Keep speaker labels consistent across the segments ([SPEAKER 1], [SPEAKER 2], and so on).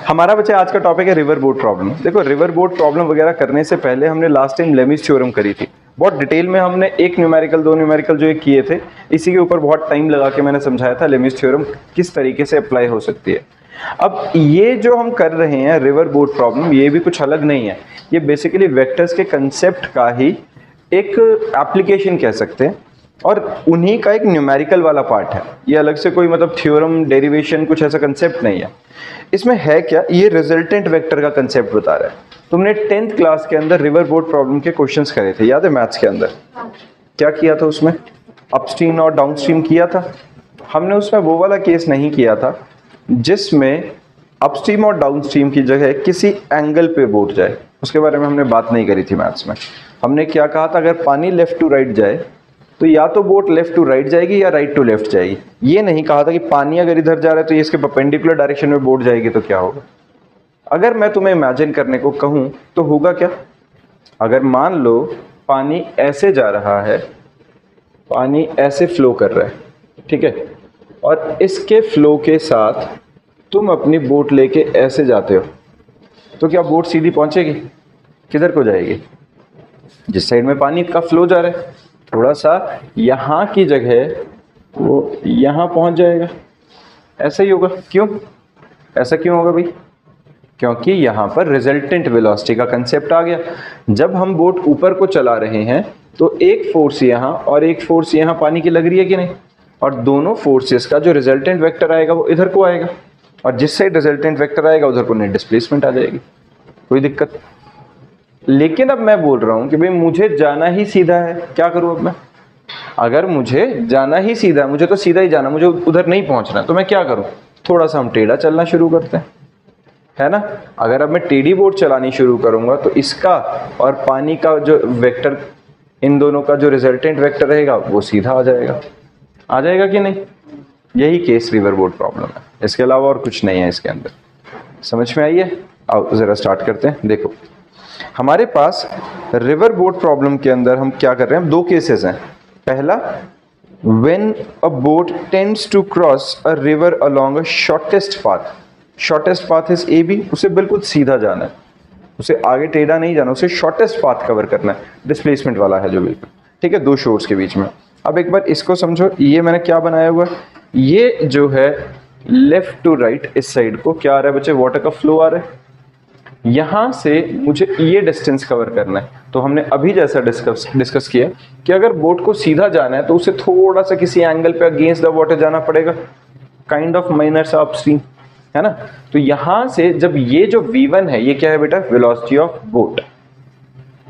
[SPEAKER 1] हमारा बच्चे आज का टॉपिक है रिवर बोट प्रॉब्लम। देखो रिवर बोट प्रॉब्लम वगैरह करने से पहले हमने लास्ट टाइम लेमिस थ्योरम करी थी, बहुत डिटेल में हमने एक न्यूमेरिकल दो न्यूमेरिकल जो एक किए थे, इसी के ऊपर बहुत टाइम लगा के मैंने समझाया था लेमिस थ्योरम किस तरीके से अप्लाई हो सकती है। अब ये जो हम कर रहे हैं रिवर बोट प्रॉब्लम, ये भी कुछ अलग नहीं है, ये बेसिकली वेक्टर्स के कंसेप्ट का ही एक एप्लीकेशन कह सकते हैं और उन्हीं का एक न्यूमेरिकल वाला पार्ट है। ये अलग से कोई मतलब थ्योरम डेरिवेशन कुछ ऐसा कंसेप्ट नहीं है। इसमें है क्या, ये रिजल्टेंट वेक्टर का कंसेप्ट बता रहा है। तुमने 10th क्लास के अंदर रिवर बोट प्रॉब्लम के क्वेश्चंस करे थे, याद है मैथ्स के अंदर? क्या किया था उसमें? अपस्ट्रीम और डाउनस्ट्रीम किया था। हमने उसमें वो वाला केस नहीं किया था जिसमें अपस्ट्रीम और डाउनस्ट्रीम की जगह किसी एंगल पे बोट जाए, उसके बारे में हमने बात नहीं करी थी मैथ्स में। हमने क्या कहा था, अगर पानी लेफ्ट टू राइट जाए तो या तो बोट लेफ्ट टू राइट जाएगी या राइट टू लेफ्ट जाएगी। ये नहीं कहा था कि पानी अगर इधर जा रहा है तो ये इसके परपेंडिकुलर डायरेक्शन में बोट जाएगी तो क्या होगा। अगर मैं तुम्हें इमेजिन करने को कहूं तो होगा क्या, अगर मान लो पानी ऐसे जा रहा है, पानी ऐसे फ्लो कर रहा है, ठीक है, और इसके फ्लो के साथ तुम अपनी बोट लेके ऐसे जाते हो, तो क्या बोट सीधी पहुंचेगी? किधर को जाएगी? जिस साइड में पानी का फ्लो जा रहा है, थोड़ा सा यहाँ की जगह वो यहाँ पहुंच जाएगा। ऐसा ही होगा। क्यों ऐसा क्यों होगा भाई? क्योंकि यहाँ पर रिजल्टेंट वेलोसिटी का कंसेप्ट आ गया। जब हम बोट ऊपर को चला रहे हैं तो एक फोर्स यहाँ और एक फोर्स यहाँ पानी की लग रही है कि नहीं, और दोनों फोर्सेस का जो रिजल्टेंट वेक्टर आएगा वो इधर को आएगा, और जिस साइड रिजल्टेंट वेक्टर आएगा उधर को नेट डिस्प्लेसमेंट आ जाएगी। कोई दिक्कत? लेकिन अब मैं बोल रहा हूं कि भाई मुझे जाना ही सीधा है, क्या करूं अब मैं? अगर मुझे जाना ही सीधा है, मुझे तो सीधा ही जाना, मुझे उधर नहीं पहुंचना, तो मैं क्या करूं? थोड़ा सा हम टेढ़ा चलना शुरू करते हैं, है ना। अगर अब मैं टेढ़ी बोट चलानी शुरू करूंगा तो इसका और पानी का जो वेक्टर, इन दोनों का जो रिजल्टेंट वेक्टर रहेगा वो सीधा आ जाएगा कि नहीं? यही केस रिवर बोट प्रॉब्लम है, इसके अलावा और कुछ नहीं है इसके अंदर। समझ में आई है? आओ जरा स्टार्ट करते हैं। देखो हमारे पास रिवर बोट प्रॉब्लम के अंदर हम क्या कर रहे हैं, दो केसेस हैं। पहला, when a boat tends to cross a river along a shortest path is A B, उसे बिल्कुल सीधा जाना है, उसे आगे टेढ़ा नहीं जाना, उसे शॉर्टेस्ट पाथ कवर करना है, डिस्प्लेसमेंट वाला है जो बिल्कुल, ठीक है, दो शोर्स के बीच में। अब एक बार इसको समझो, ये मैंने क्या बनाया हुआ है, ये जो है लेफ्ट टू राइट, इस साइड को क्या आ रहा है बच्चे, वाटर का फ्लो आ रहा है। यहां से मुझे ये डिस्टेंस कवर करना है, तो हमने अभी जैसा डिस्कस किया कि अगर बोट को सीधा जाना है तो उसे थोड़ा सा किसी एंगल पे अगेंस्ट द वाटर जाना पड़ेगा, काइंड ऑफ माइनर सा अपस्ट्रीम, है ना। तो यहां से जब ये जो v1 है, ये क्या है बेटा, वेलोसिटी ऑफ बोट,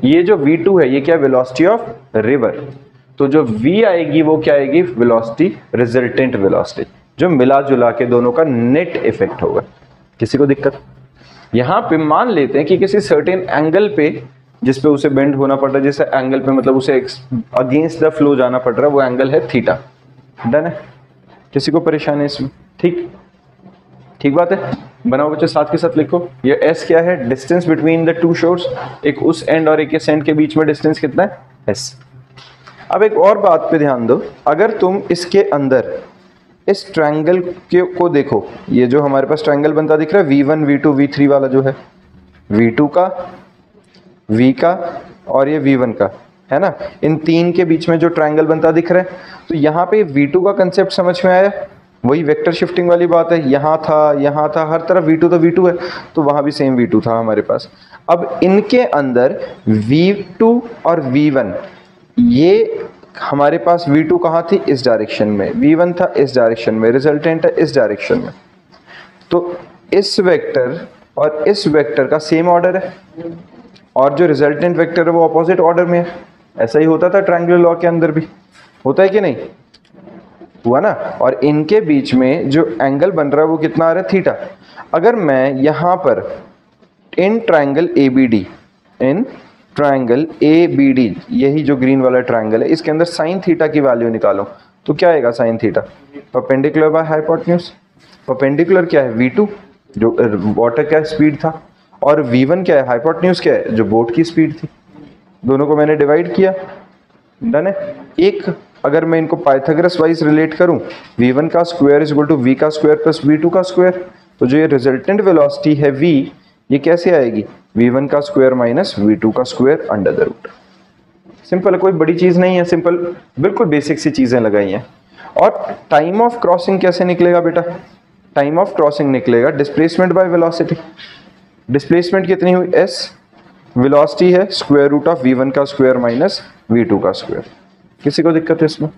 [SPEAKER 1] ये जो v2 है ये क्या है, वेलोसिटी ऑफ रिवर। तो जो v आएगी वो क्या आएगी, वेलोसिटी, रिजल्टेंट वेलोसिटी, जो मिला जुला के दोनों का नेट इफेक्ट होगा। किसी को दिक्कत? यहां पे मान लेते हैं कि किसी सर्टेन एंगल पे जिस पे उसे बेंड होना पड़ रहा है, जैसे एंगल पे मतलब उसे अगेंस्ट द फ्लो जाना पड़ रहा है, वो एंगल है थीटा। डन है? किसी को परेशानी है इसमें? ठीक बात है। बनाओ बच्चे, साथ के साथ लिखो। ये एस क्या है, distance between the two shores, एक उस एंड और एक इस एंड के बीच में डिस्टेंस कितना है, एस। अब एक और बात पे ध्यान दो, अगर तुम इसके अंदर इस ट्रायंगल को देखो, ये जो हमारे पास ट्रायंगल बनता दिख रहा है V1 V2 V3 वाला जो है, V2 का, V का और ये V1 का, है ना, इन तीन के बीच में जो ट्रायंगल बनता दिख रहा है, तो यहाँ पे V2 का कंसेप्ट समझ में आया? वही वेक्टर शिफ्टिंग वाली बात है, यहाँ था, हर तरफ V2 तो V2 है, तो वहां भी सेम V2 था हमारे पास। अब इनके अंदर V2 और V1, ये हमारे पास V2 कहाँ थी, इस डायरेक्शन में, V1 था इस डायरेक्शन में, रिजल्टेंट है इस डायरेक्शन में, तो इस वेक्टर और इस वेक्टर का सेम ऑर्डर है, और जो रिजल्टेंट वेक्टर है वो अपोजिट ऑर्डर में है। ऐसा ही होता था ट्रायंगुलर लॉ के अंदर भी, होता है कि नहीं हुआ ना। और इनके बीच में जो एंगल बन रहा है वो कितना आ रहा है, थीटा। अगर मैं यहाँ पर इन ट्रायंगल ABD, यही जो ग्रीन वाला ट्रायंगल है, इसके अंदर साइन थीटा की वैल्यू निकालो तो क्या आएगा, sine theta perpendicular by hypotenuse. Perpendicular क्या है, V2 जो वाटर का स्पीड था, और V1 क्या है, हाइपोटेन्यूज क्या है, जो बोट की स्पीड थी। दोनों को मैंने डिवाइड किया, डन है। एक अगर मैं इनको पाइथागोरस वाइज रिलेट करूं, V1 का square is equal to V का स्क्वायर प्लस V2 का स्क्वायर, तो जो ये रिजल्टेंट वेलोसिटी है v, ये कैसे आएगी, v1 का स्क्वायर माइनस v2 का square under the root. Simple है, कोई बड़ी चीज नहीं है, सिंपल बिल्कुल बेसिक सी चीजें लगाई हैं। और टाइम ऑफ क्रॉसिंग कैसे निकलेगा बेटा, टाइम ऑफ क्रॉसिंग निकलेगा डिस्प्लेसमेंट बाय वेलोसिटी। डिस्प्लेसमेंट कितनी हुई s, वेलोसिटी है स्क्वायर रूट ऑफ v1 का स्क्वायर माइनस v2 का स्क्वायर। किसी को दिक्कत है इसमें?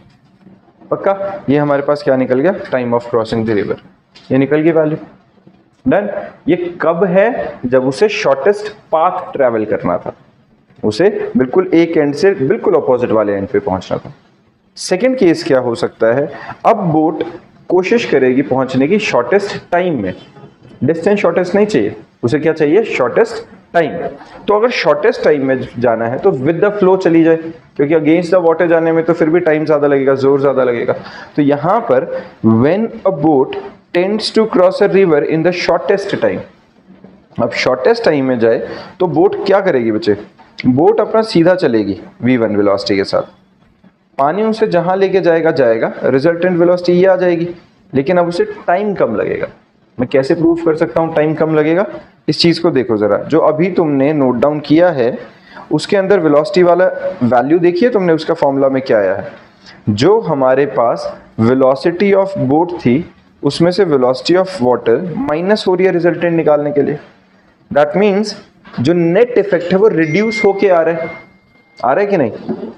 [SPEAKER 1] पक्का? ये हमारे पास क्या निकल गया, time of crossing the river, ये निकल गई वैल्यू। डन। ये कब है, जब उसे शॉर्टेस्ट पाथ ट्रेवल करना था, उसे बिल्कुल एक एंड से बिल्कुल अपोजिट वाले एंड पे पहुंचना था। सेकंड केस क्या हो सकता है, अब बोट कोशिश करेगी पहुंचने की शॉर्टेस्ट टाइम में, डिस्टेंस शॉर्टेस्ट नहीं चाहिए, उसे क्या चाहिए, शॉर्टेस्ट टाइम। तो अगर शॉर्टेस्ट टाइम में जाना है तो विद द फ्लो चली जाए, क्योंकि अगेंस्ट द वाटर जाने में तो फिर भी टाइम ज्यादा लगेगा, जोर ज्यादा लगेगा। तो यहां पर when a boat tends to cross a river in the shortest time, अब शॉर्टेस्ट टाइम में जाए तो बोट क्या करेगी बच्चे, बोट अपना सीधा चलेगी v1 वेलोसिटी के साथ, पानी उसे जहां लेके जाएगा जाएगा, रिजल्टेंट वेलोसिटी ये आ जाएगी, लेकिन अब उसे टाइम कम लगेगा। मैं कैसे प्रूव कर सकता हूं टाइम कम लगेगा, इस चीज को देखो जरा, जो अभी तुमने नोट डाउन किया है उसके अंदर वेलोसिटी वाला वैल्यू देखिए तुमने, उसका फॉर्मूला में क्या आया है, जो हमारे पास वेलोसिटी ऑफ बोट थी उसमें से वेलोसिटी ऑफ वाटर माइनस हो रही है रिजल्टेंट निकालने के लिए। दैट मीन्स जो नेट इफेक्ट है वो रिड्यूस होके आ रहा है कि नहीं।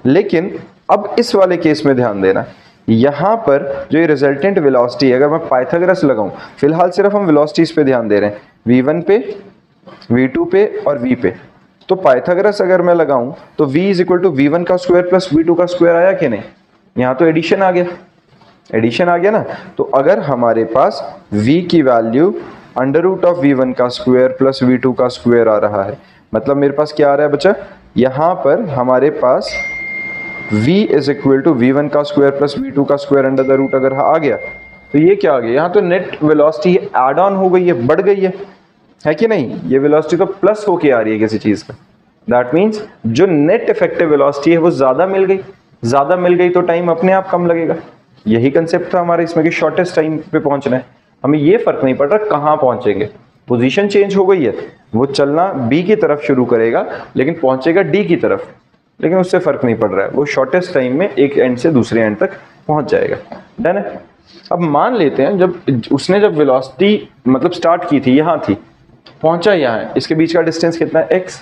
[SPEAKER 1] लेकिन अब इस वाले केस में ध्यान देना, यहां पर जो ये रिजल्टेंट वेलोसिटी है, अगर मैं पाइथागोरस लगाऊं, फिलहाल सिर्फ हम वेलोसिटीज पे ध्यान दे रहे हैं, v1 पे, v2 पे और v पे। तो पाइथागोरस अगर मैं लगाऊं तो v is equal to v1 का स्क्वायर प्लस v2 का स्क्वायर आया कि नहीं, यहां तो एडिशन आ गया, एडिशन आ गया ना। तो अगर हमारे पास v की value under root of v1 का स्क्वायर प्लस v2 का स्क्वायर आ रहा है, मतलब मेरे पास क्या आ रहा है बच्चा, यहां पर हमारे पास v is equal to v1 का स्क्वायर प्लस v2 का स्क्वायर अंडर द रूट अगर आ गया तो ये क्या आ गया, यहाँ तो नेट वेलोसिटी एड ऑन हो गई है, बढ़ गई है कि नहीं। ये वेलोसिटी तो प्लस होके आ रही है किसी चीज का, दैट मीन्स जो नेट इफेक्टिव वेलोसिटी है वो ज्यादा मिल गई, ज्यादा मिल गई तो टाइम अपने आप कम लगेगा। यही कंसेप्ट था हमारा इसमें कि शॉर्टेस्ट टाइम पे पहुंचना है, हमें ये फर्क नहीं पड़ रहा कहां पहुंचेंगे, पोजीशन चेंज हो गई है, वो चलना बी की तरफ शुरू करेगा लेकिन पहुंचेगा डी की तरफ, लेकिन उससे फर्क नहीं पड़ रहा है, वो शॉर्टेस्ट टाइम में एक एंड से दूसरे एंड तक पहुंच जाएगा। डन है। अब मान लेते हैं जब वेलोसिटी मतलब स्टार्ट की थी, यहां थी, पहुंचा यहां है, इसके बीच का डिस्टेंस कितना है x,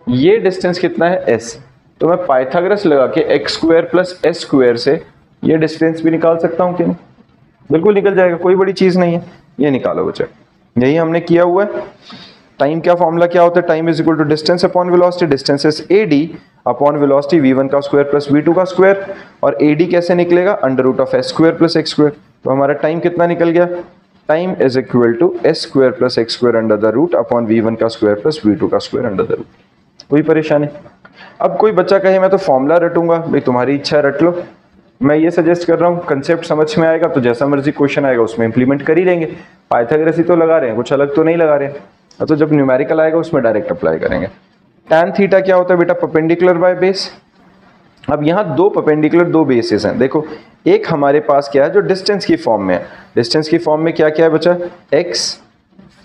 [SPEAKER 1] ये डिस्टेंस कितना है s, तो मैं पाइथागोरस लगा के x square plus s square से ये डिस्टेंस भी निकाल सकता हूं कि नहीं, बिल्कुल निकल जाएगा, कोई बड़ी चीज नहीं है, ये निकालो बच्चे, यही हमने किया हुआ है। टाइम का फॉर्मूला क्या होता है, time is equal to distance upon velocity, distance is AD upon velocity v1 का स्क्वायर प्लस v2 का स्क्वायर, और AD कैसे निकलेगा, under root of s square plus x square. तो हमारा टाइम कितना निकल गया, time is equal to s square plus x square under the root upon v1 का स्क्वायर प्लस v2 का स्क्वायर अंडर द रूट। कोई परेशानी? अब कोई बच्चा कहे मैं तो फॉर्मूला रटूंगा, भाई तुम्हारी इच्छा है रट लो, मैं ये सजेस्ट कर रहा हूँ कंसेप्ट समझ में आएगा तो जैसा मर्जी क्वेश्चन आएगा उसमें इंप्लीमेंट कर ही लेंगे, पाइथागोरस ही तो लगा रहे हैं, कुछ अलग तो नहीं लगा रहे हैं, तो जब न्यूमेरिकल आएगा उसमें डायरेक्ट अप्लाई करेंगे। tan थीटा क्या होता है बेटा, परपेंडिकुलर बाय बेस। अब यहाँ दो परपेंडिकुलर दो बेसेस हैं, देखो एक हमारे पास क्या है जो डिस्टेंस की फॉर्म में है, डिस्टेंस की फॉर्म में क्या क्या है बच्चा, x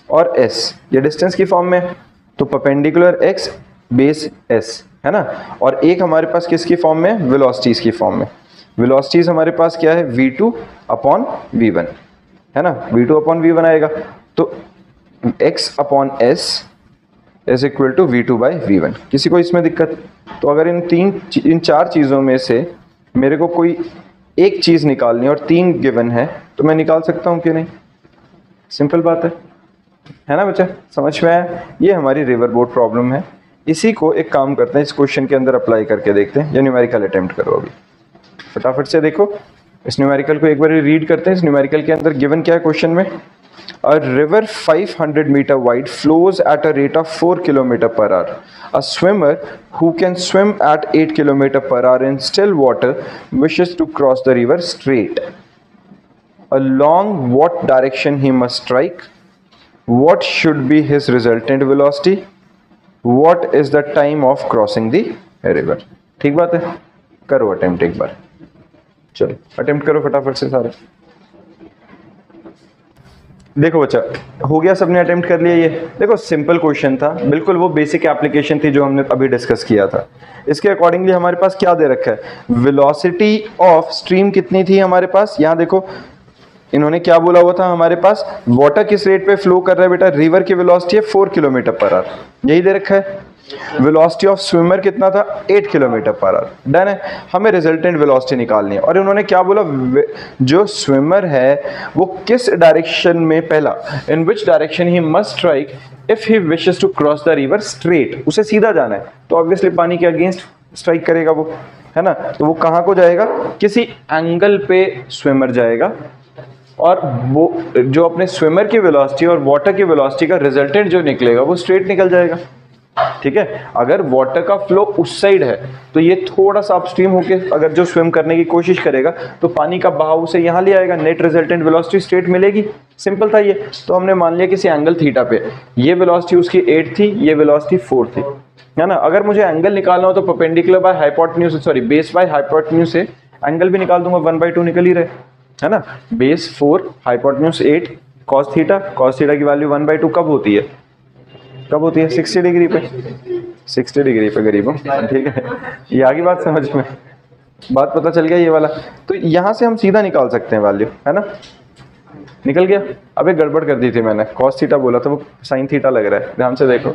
[SPEAKER 1] और s, ये डिस्टेंस की फॉर्म में है, तो परपेंडिकुलर x बेस s है ना, और एक हमारे पास किसकी फॉर्म में, वेलोसिटीज की फॉर्म में। वेलोसिटीज हमारे पास क्या है, v2 अपॉन v1 है ना, v2 अपॉन v1 आएगा, तो x upon s is equal to v2 by v1। किसी को इसमें दिक्कत? तो अगर इन चार चीज़ों में से मेरे को कोई एक चीज़ निकालनी और तीन गिवन है तो मैं निकाल सकता हूँ कि नहीं, सिंपल बात है ना बच्चा, समझ में आया। ये हमारी रिवर बोट प्रॉब्लम है, इसी को एक काम करते हैं, इस क्वेश्चन के अंदर अप्लाई करके देखते हैं, या न्यूमेरिकल अटेम्प्ट करो अभी फटाफट से। देखो इस न्यूमेरिकल को एक बार रीड करते हैं। इस न्यूमेरिकल के अंदर गिवन क्या है क्वेश्चन में, A river 500 meter wide flows at a rate of 4 km per hour. A swimmer who can swim at 8 km per hour in still water wishes to cross the river straight. Along what direction he must strike? What should be his resultant velocity? What is the time of crossing the river? ठीक बात है, करो attempt एक बार, चलो attempt करो फटाफट से सारे। देखो बच्चा, हो गया, सबने अटेम्प्ट कर लिया। ये देखो सिंपल क्वेश्चन था, बिल्कुल वो बेसिक एप्लीकेशन थी जो हमने अभी डिस्कस किया था। इसके अकॉर्डिंगली हमारे पास क्या दे रखा है, वेलोसिटी ऑफ स्ट्रीम कितनी थी हमारे पास। यहाँ देखो इन्होंने क्या बोला हुआ था हमारे पास, वाटर किस रेट पे फ्लो कर रहा है बेटा, रिवर की वेलोसिटी है 4 किलोमीटर पर आवर, यही दे रखा है। वेलोसिटी ऑफ स्विमर कितना था, 8 किलोमीटर पर आवर। डन है, हमें रिजल्टेंट वेलोसिटी निकालनी है। और उन्होंने क्या बोला, जो स्विमर है वो किस डायरेक्शन में, पहला in which direction he must strike if he wishes to cross the river straight, उसे सीधा जाना है तो ऑब्वियसली पानी के अगेंस्ट स्ट्राइक करेगा वो, है ना। तो वो कहाँ को जाएगा, किसी एंगल पे स्विमर जाएगा, और वो जो अपने स्विमर की वेलोसिटी और वाटर की वेलोसिटी का रिजल्टेंट जो निकलेगा वो स्ट्रेट निकल जाएगा। ठीक है, अगर वाटर का फ्लो उस साइड है तो ये थोड़ा सा अपस्ट्रीम होके अगर जो स्विम करने की कोशिश करेगा तो पानी का बहाव उसे यहाँ ले आएगा, नेट रिजल्टेंट वेलोसिटी स्ट्रेट मिलेगी। सिंपल था ये। तो हमने मान लिया किसी एंगल थीटा पे ये वेलोसिटी उसकी 8 थी, ये वेलोसिटी 4 थी, है ना। अगर मुझे एंगल निकालना हो तो perpendicular by hypotenuse, sorry base by hypotenuse से एंगल भी निकाल दूंगा, 1/2 निकल ही रहे, है ना। बेस 4 हाइपोटेन्यूज 8 cos थीटा की वैल्यू 1/2 कब होती है, 60 डिग्री पे, 60 डिग्री पे गरीबों, ठीक है। ये आगे बात समझ में, बात पता चल गया ये वाला। तो यहाँ से हम सीधा निकाल सकते हैं वैल्यू, है ना। निकल गया। अबे गड़बड़ कर दी थी मैंने, cos थीटा बोला था वो sin थीटा लग रहा है, ध्यान से देखो।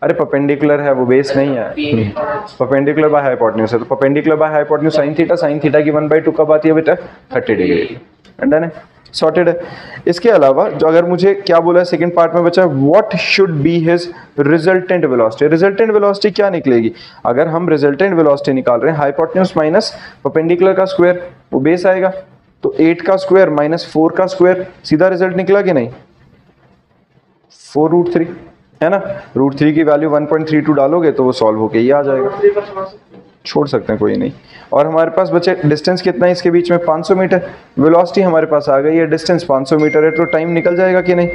[SPEAKER 1] अरे परपेंडिकुलर है वो, बेस नहीं है, परपेंडिकुलर बाय हाइपोटेन्यूज है। तो perpendicular by hypotenuse sin theta की 1/2 कब आती है बेटा, 30 डिग्री। डन है, सॉर्टेड है। इसके अलावा जो अगर मुझे क्या बोला है सेकंड पार्ट में बचा, what should be his resultant velocity. Resultant velocity क्या निकलेगी, अगर हम रिजल्टेंट वेलोसिटी निकाल रहे हैं हाइपोटेन्यूज माइनस परपेंडिकुलर का स्क्वायर, वो बेस आएगा, तो 8 का स्क्वायर माइनस 4 का स्क्वायर, सीधा रिजल्ट निकला कि नहीं, 4√3, है ना। √3 की वैल्यू 1.32 डालोगे तो वो सॉल्व होके ये आ जाएगा, छोड़ सकते हैं कोई नहीं। और हमारे पास बचे डिस्टेंस कितना है इसके बीच में, 500 मीटर। वेलोसिटी हमारे पास आ गई है, डिस्टेंस 500 मीटर है, तो टाइम निकल जाएगा कि नहीं,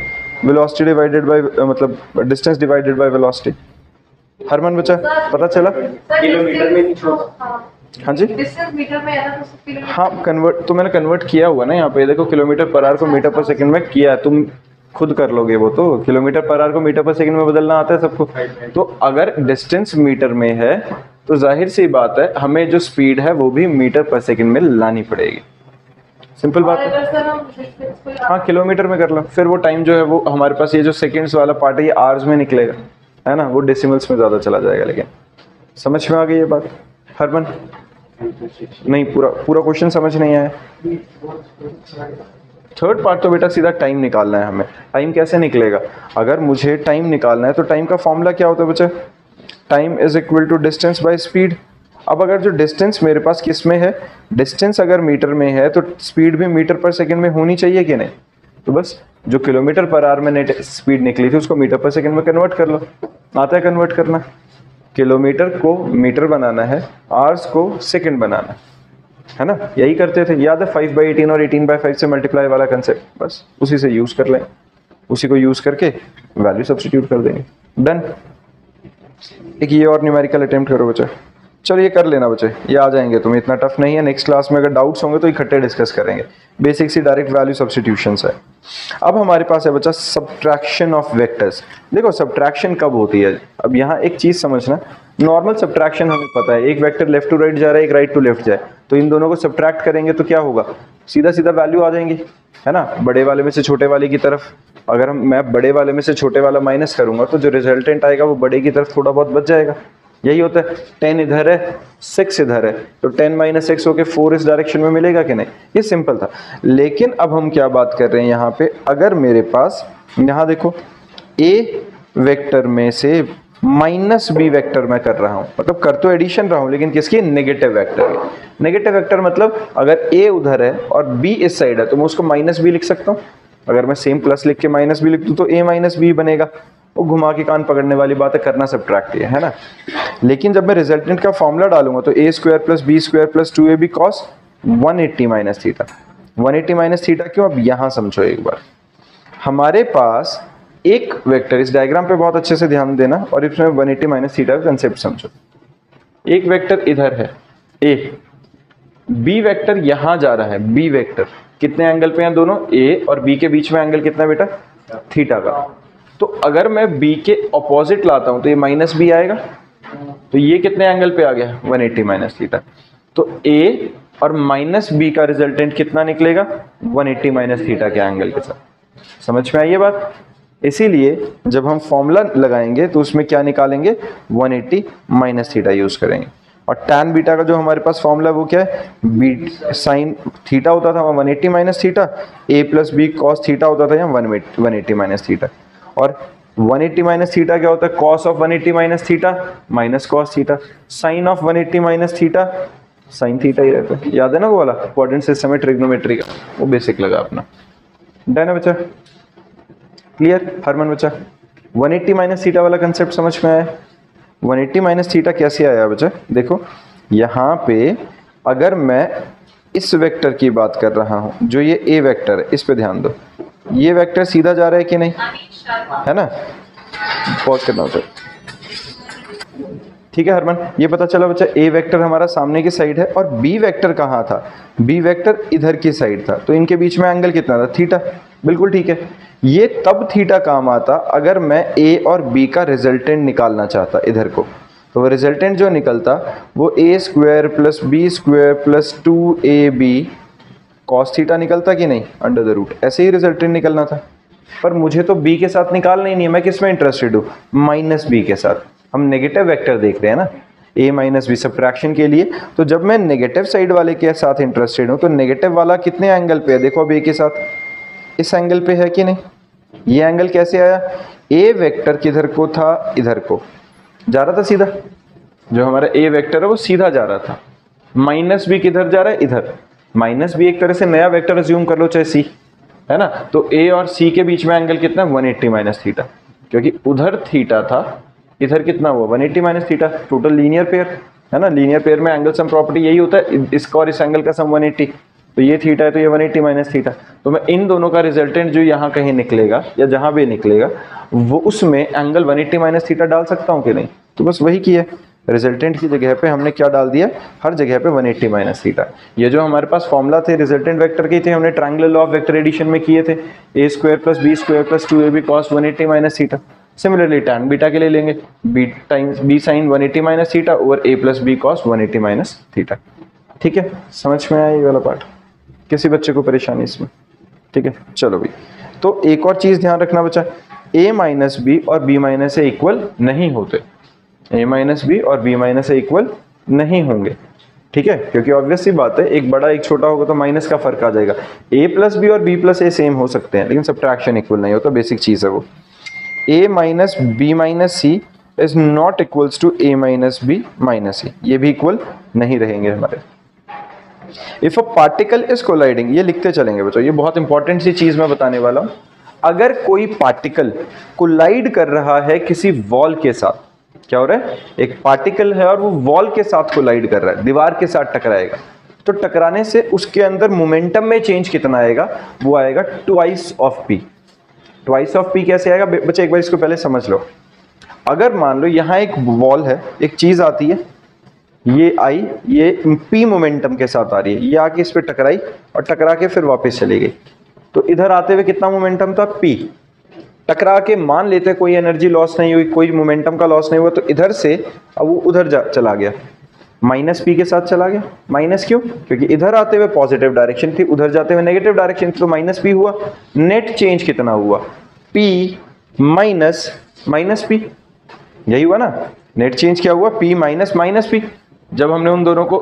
[SPEAKER 1] वेलोसिटी डिवाइडेड बाय मतलब distance divided by velocity. Harman बचा, पता चला,
[SPEAKER 2] किलोमीटर में नहीं छोड़,
[SPEAKER 1] हाँ जी
[SPEAKER 2] डिस्टेंस मीटर में है ना, तो किलोमीटर,
[SPEAKER 1] हाँ कन्वर्ट तो मैंने कन्वर्ट किया हुआ ना यहाँ पे, देखो किलोमीटर पर आवर को मीटर पर सेकंड में किया, तुम खुद कर लोगे वो तो, किलोमीटर पर आवर को मीटर पर सेकंड में बदलना आता है सबको। तो अगर डिस्टेंस मीटर में है तो जाहिर सी बात है हमें जो स्पीड है वो भी मीटर पर सेकंड में लानी पड़ेगी, सिंपल बात है। हाँ किलोमीटर में कर लो, फिर वो टाइम जो है वो हमारे पास ये जो सेकंड्स वाला पार्ट है ये आवर्स में निकलेगा, है ना, वो डेसिमल्स में ज्यादा चला जाएगा। लेकिन समझ में आ गई ये बात हरमन? नहीं, पूरा क्वेश्चन समझ नहीं आया। थर्ड पार्ट तो बेटा सीधा टाइम निकालना है हमें। टाइम कैसे निकलेगा, अगर मुझे टाइम निकालना है तो टाइम का फॉर्मूला क्या होता है बच्चा, time is equal to distance by speed. अब अगर जो डिस्टेंस मेरे पास किस में है, डिस्टेंस अगर मीटर में है तो स्पीड भी मीटर पर सेकंड में होनी चाहिए कि नहीं। तो बस जो किलोमीटर पर आवर में नेट स्पीड निकली थी उसको मीटर पर सेकंड में कन्वर्ट कर लो, आता है कन्वर्ट करना। किलोमीटर को मीटर बनाना है, आवर्स को सेकंड बनाना है ना, यही करते थे, याद है 5/18 और 18/5 से मल्टीप्लाई वाला कंसेप्ट, बस उसी से यूज कर लें, उसी को यूज करके वैल्यू सब्स्टिट्यूट कर देंगे। डन। एक ये और न्यूमेरिकल अटेम्प्ट करो बच्चे, चलो ये कर लेना बच्चे, ये आ जाएंगे तुम्हें, इतना टफ नहीं है। नेक्स्ट क्लास में अगर डाउट्स होंगे तो इकट्ठे डिस्कस करेंगे, बेसिक सी डायरेक्ट वैल्यू सब्स्टिट्यूशंस है। अब हमारे पास है बच्चा सब्ट्रैक्शन ऑफ वेक्टर्स। देखो सब्ट्रैक्शन कब होती है, अब यहाँ एक चीज समझना, नॉर्मल सब्ट्रैक्शन हमें पता है, एक वेक्टर लेफ्ट टू राइट जा रहा है, एक राइट टू लेफ्ट जाए, तो इन दोनों को सब्ट्रैक्ट करेंगे तो क्या होगा, सीधा सीधा वैल्यू आ जाएंगी, है ना, बड़े वाले में से छोटे वाले की तरफ। अगर मैं बड़े वाले में से छोटे वाला माइनस करूंगा तो जो रिजल्टेंट आएगा वो बड़े की तरफ थोड़ा बहुत बच जाएगा, यही होता है। 10 इधर है, 6 इधर है, तो 10 - 6 होके 4 इस डायरेक्शन में मिलेगा कि नहीं, ये सिंपल था। लेकिन अब हम क्या बात कर रहे हैं यहाँ पे, अगर मेरे पास यहाँ देखो ए वेक्टर में से -b वेक्टर मैं कर रहा हूँ, मतलब कर तो एडिशन रहा हूँ लेकिन किसकी, नेगेटिव वेक्टर की। नेगेटिव वेक्टर मतलब अगर a उधर है और b इस साइड है तो मैं उसको -b लिख सकता हूँ। अगर मैं सेम प्लस लिख के -b लिख दूँ तो a - b बनेगा। वो घुमा के कान पकड़ने वाली बात है, करना सब्ट्रैक्ट है ना। लेकिन जब मैं रिजल्टेंट का फॉर्मूला डालूंगा तो a² + b² + 2ab cos 180 - theta. 180 - theta क्यों, अब यहाँ समझो एक बार। हमारे पास एक वेक्टर, इस डायग्राम पे बहुत अच्छे से ध्यान देना और इसमें 180 - थीटा का कंसेप्ट समझो। एक वेक्टर इधर है a, b वेक्टर यहां जा रहा है, b वेक्टर कितने एंगल पे हैं दोनों, ए और बी के बीच में एंगल कितना बेटा, थीटा का। तो अगर मैं बी के ऑपोजिट लाता हूं तो ये माइनस बी आएगा, तो ये कितने एंगल पे आ गया, 180 माइनस थीटा। तो ए और माइनस बी का रिजल्टेंट कितना निकलेगा, 180 माइनस थीटा के एंगल के साथ। समझ में आई ये बात? इसीलिए जब हम फॉर्मूला लगाएंगे तो उसमें क्या निकालेंगे, 180 माइनस थीटा यूज करेंगे। और टैन बीटा का जो हमारे पास फॉर्मूला वो क्या है, बी साइन थीटा होता था 180 माइनस थीटा, ए प्लस बी कॉस थीटा होता था यहाँ 180 माइनस थीटा। और 180 माइनस थीटा क्या होता है, cos of 180 minus theta minus cos theta, sine of 180 minus theta sine theta ही रहता है। याद है ना वो वाला कोऑर्डिनेट सिस्टम है ट्रिग्नोमेट्री का, वो बेसिक लगा अपना। डन है बच्चा, क्लियर हरमन बच्चा? 180 माइनस थीटा वाला कंसेप्ट समझ में आया? 180 माइनस थीटा कैसे आया बच्चा, देखो यहाँ पे अगर मैं इस वेक्टर की बात कर रहा हूं, जो ये ए वेक्टर है, इस पे ध्यान दो, ये वेक्टर सीधा जा रहा है कि नहीं, है ना? पॉज करना होता है, ठीक है हरमन? ये पता चला बच्चा ए वेक्टर हमारा सामने की साइड है और बी वेक्टर कहाँ था, बी वेक्टर इधर की साइड था, तो इनके बीच में एंगल कितना था, थीटा। बिल्कुल ठीक है। ये तब थीटा काम आता अगर मैं ए और बी का रिजल्टेंट निकालना चाहता इधर को, तो वो रिजल्टेंट जो निकलता वो A square plus B square plus 2ab cos theta निकलता कि नहीं, अंडर द रूट, ऐसे ही रिजल्टेंट निकलना था। पर मुझे तो बी के साथ निकालना ही नहीं है, मैं किस में इंटरेस्टेड हूँ, माइनस बी के साथ। हम नेगेटिव वेक्टर देख रहे हैं ना, ए माइनस बी सब्ट्रैक्शन के लिए। तो जब मैं नेगेटिव साइड वाले के साथ इंटरेस्टेड हूँ तो नेगेटिव वाला कितने एंगल पे है, देखो अब ए के साथ इस एंगल पे है कि नहीं। ये एंगल कैसे आया, ए वेक्टर किधर को था, इधर को जा रहा था सीधा, जो हमारा ए वेक्टर है वो सीधा जा रहा था। माइनस बी किधर जा रहा है, इधर। माइनस बी एक तरह से नया वेक्टर अज्यूम कर लो, चाहे सी, है ना? तो ए और सी के बीच में एंगल कितना, 180 माइनस थीटा, क्योंकि उधर थीटा था, इधर कितना हुआ, 180 minus theta. Total linear pair है ना, लीनियर पेयर में एंगल सम प्रॉपर्टी यही होता है, इसका और इस एंगल का सम 180, तो ये थीटा है तो ये 180 माइनस थीटा। तो मैं इन दोनों का रिजल्टेंट जो यहाँ कहीं निकलेगा या जहाँ भी निकलेगा वो उसमें एंगल 180 माइनस थीटा डाल सकता हूँ कि नहीं, तो बस वही किया, रिजल्टेंट की जगह पे हमने क्या डाल दिया, हर जगह पे 180 माइनस थीटा। ये जो हमारे पास फॉर्मूला थे रिजल्टेंट वेक्टर के थे, हमने triangular law of vector addition में किए थे, A square plus B square plus 2ab cos 180 minus theta. Similarly tan beta के लिए लेंगे B times B sine 180 minus theta over A plus B cos 180 minus theta. ठीक है, समझ में आया ये वाला पार्ट? किसी बच्चे को परेशानी इसमें? ठीक है, चलो भाई। तो एक और चीज ध्यान रखना बच्चा, a माइनस बी और b माइनस ए इक्वल नहीं होते, a माइनस बी और b माइनस ए इक्वल नहीं होंगे। ठीक है, क्योंकि ऑब्वियस सी बात है, एक बड़ा एक छोटा होगा तो माइनस का फर्क आ जाएगा। a प्लस बी और b प्लस ए सेम हो सकते हैं लेकिन सब्ट्रैक्शन इक्वल नहीं होता, बेसिक चीज है वो। a minus B minus C is not equals to a minus B minus C, ये भी इक्वल नहीं रहेंगे हमारे। If a particle is colliding, ये लिखते चलेंगे बच्चों, ये बहुत इंपॉर्टेंट सी चीज मैं बताने वाला हूं। अगर कोई पार्टिकल कोलाइड कर रहा है किसी वॉल के साथ, क्या हो रहा है, एक पार्टिकल है और वो वॉल के साथ कोलाइड कर रहा है, दीवार के साथ टकराएगा, तो टकराने से उसके अंदर मोमेंटम में चेंज कितना आएगा, वो आएगा twice of P. Twice of P कैसे आएगा बच्चे, एक बार इसको पहले समझ लो। अगर मान लो यहां एक वॉल है, एक चीज आती है, ये आई, ये पी मोमेंटम के साथ आ रही है, ये आके इस पे टकराई और टकरा के फिर वापस चली गई, तो इधर आते हुए कितना मोमेंटम था, पी। टकरा के मान लेते कोई एनर्जी लॉस नहीं हुई, कोई मोमेंटम का लॉस नहीं हुआ, तो इधर से अब वो उधर चला गया, माइनस पी के साथ चला गया। माइनस क्यों, क्योंकि इधर आते हुए पॉजिटिव डायरेक्शन थी, उधर जाते हुए नेगेटिव डायरेक्शन थी, तो माइनस पी हुआ। नेट चेंज कितना हुआ, पी माइनस माइनस पी, यही हुआ ना। नेट चेंज क्या हुआ, पी माइनस माइनस पी। जब हमने उन दोनों को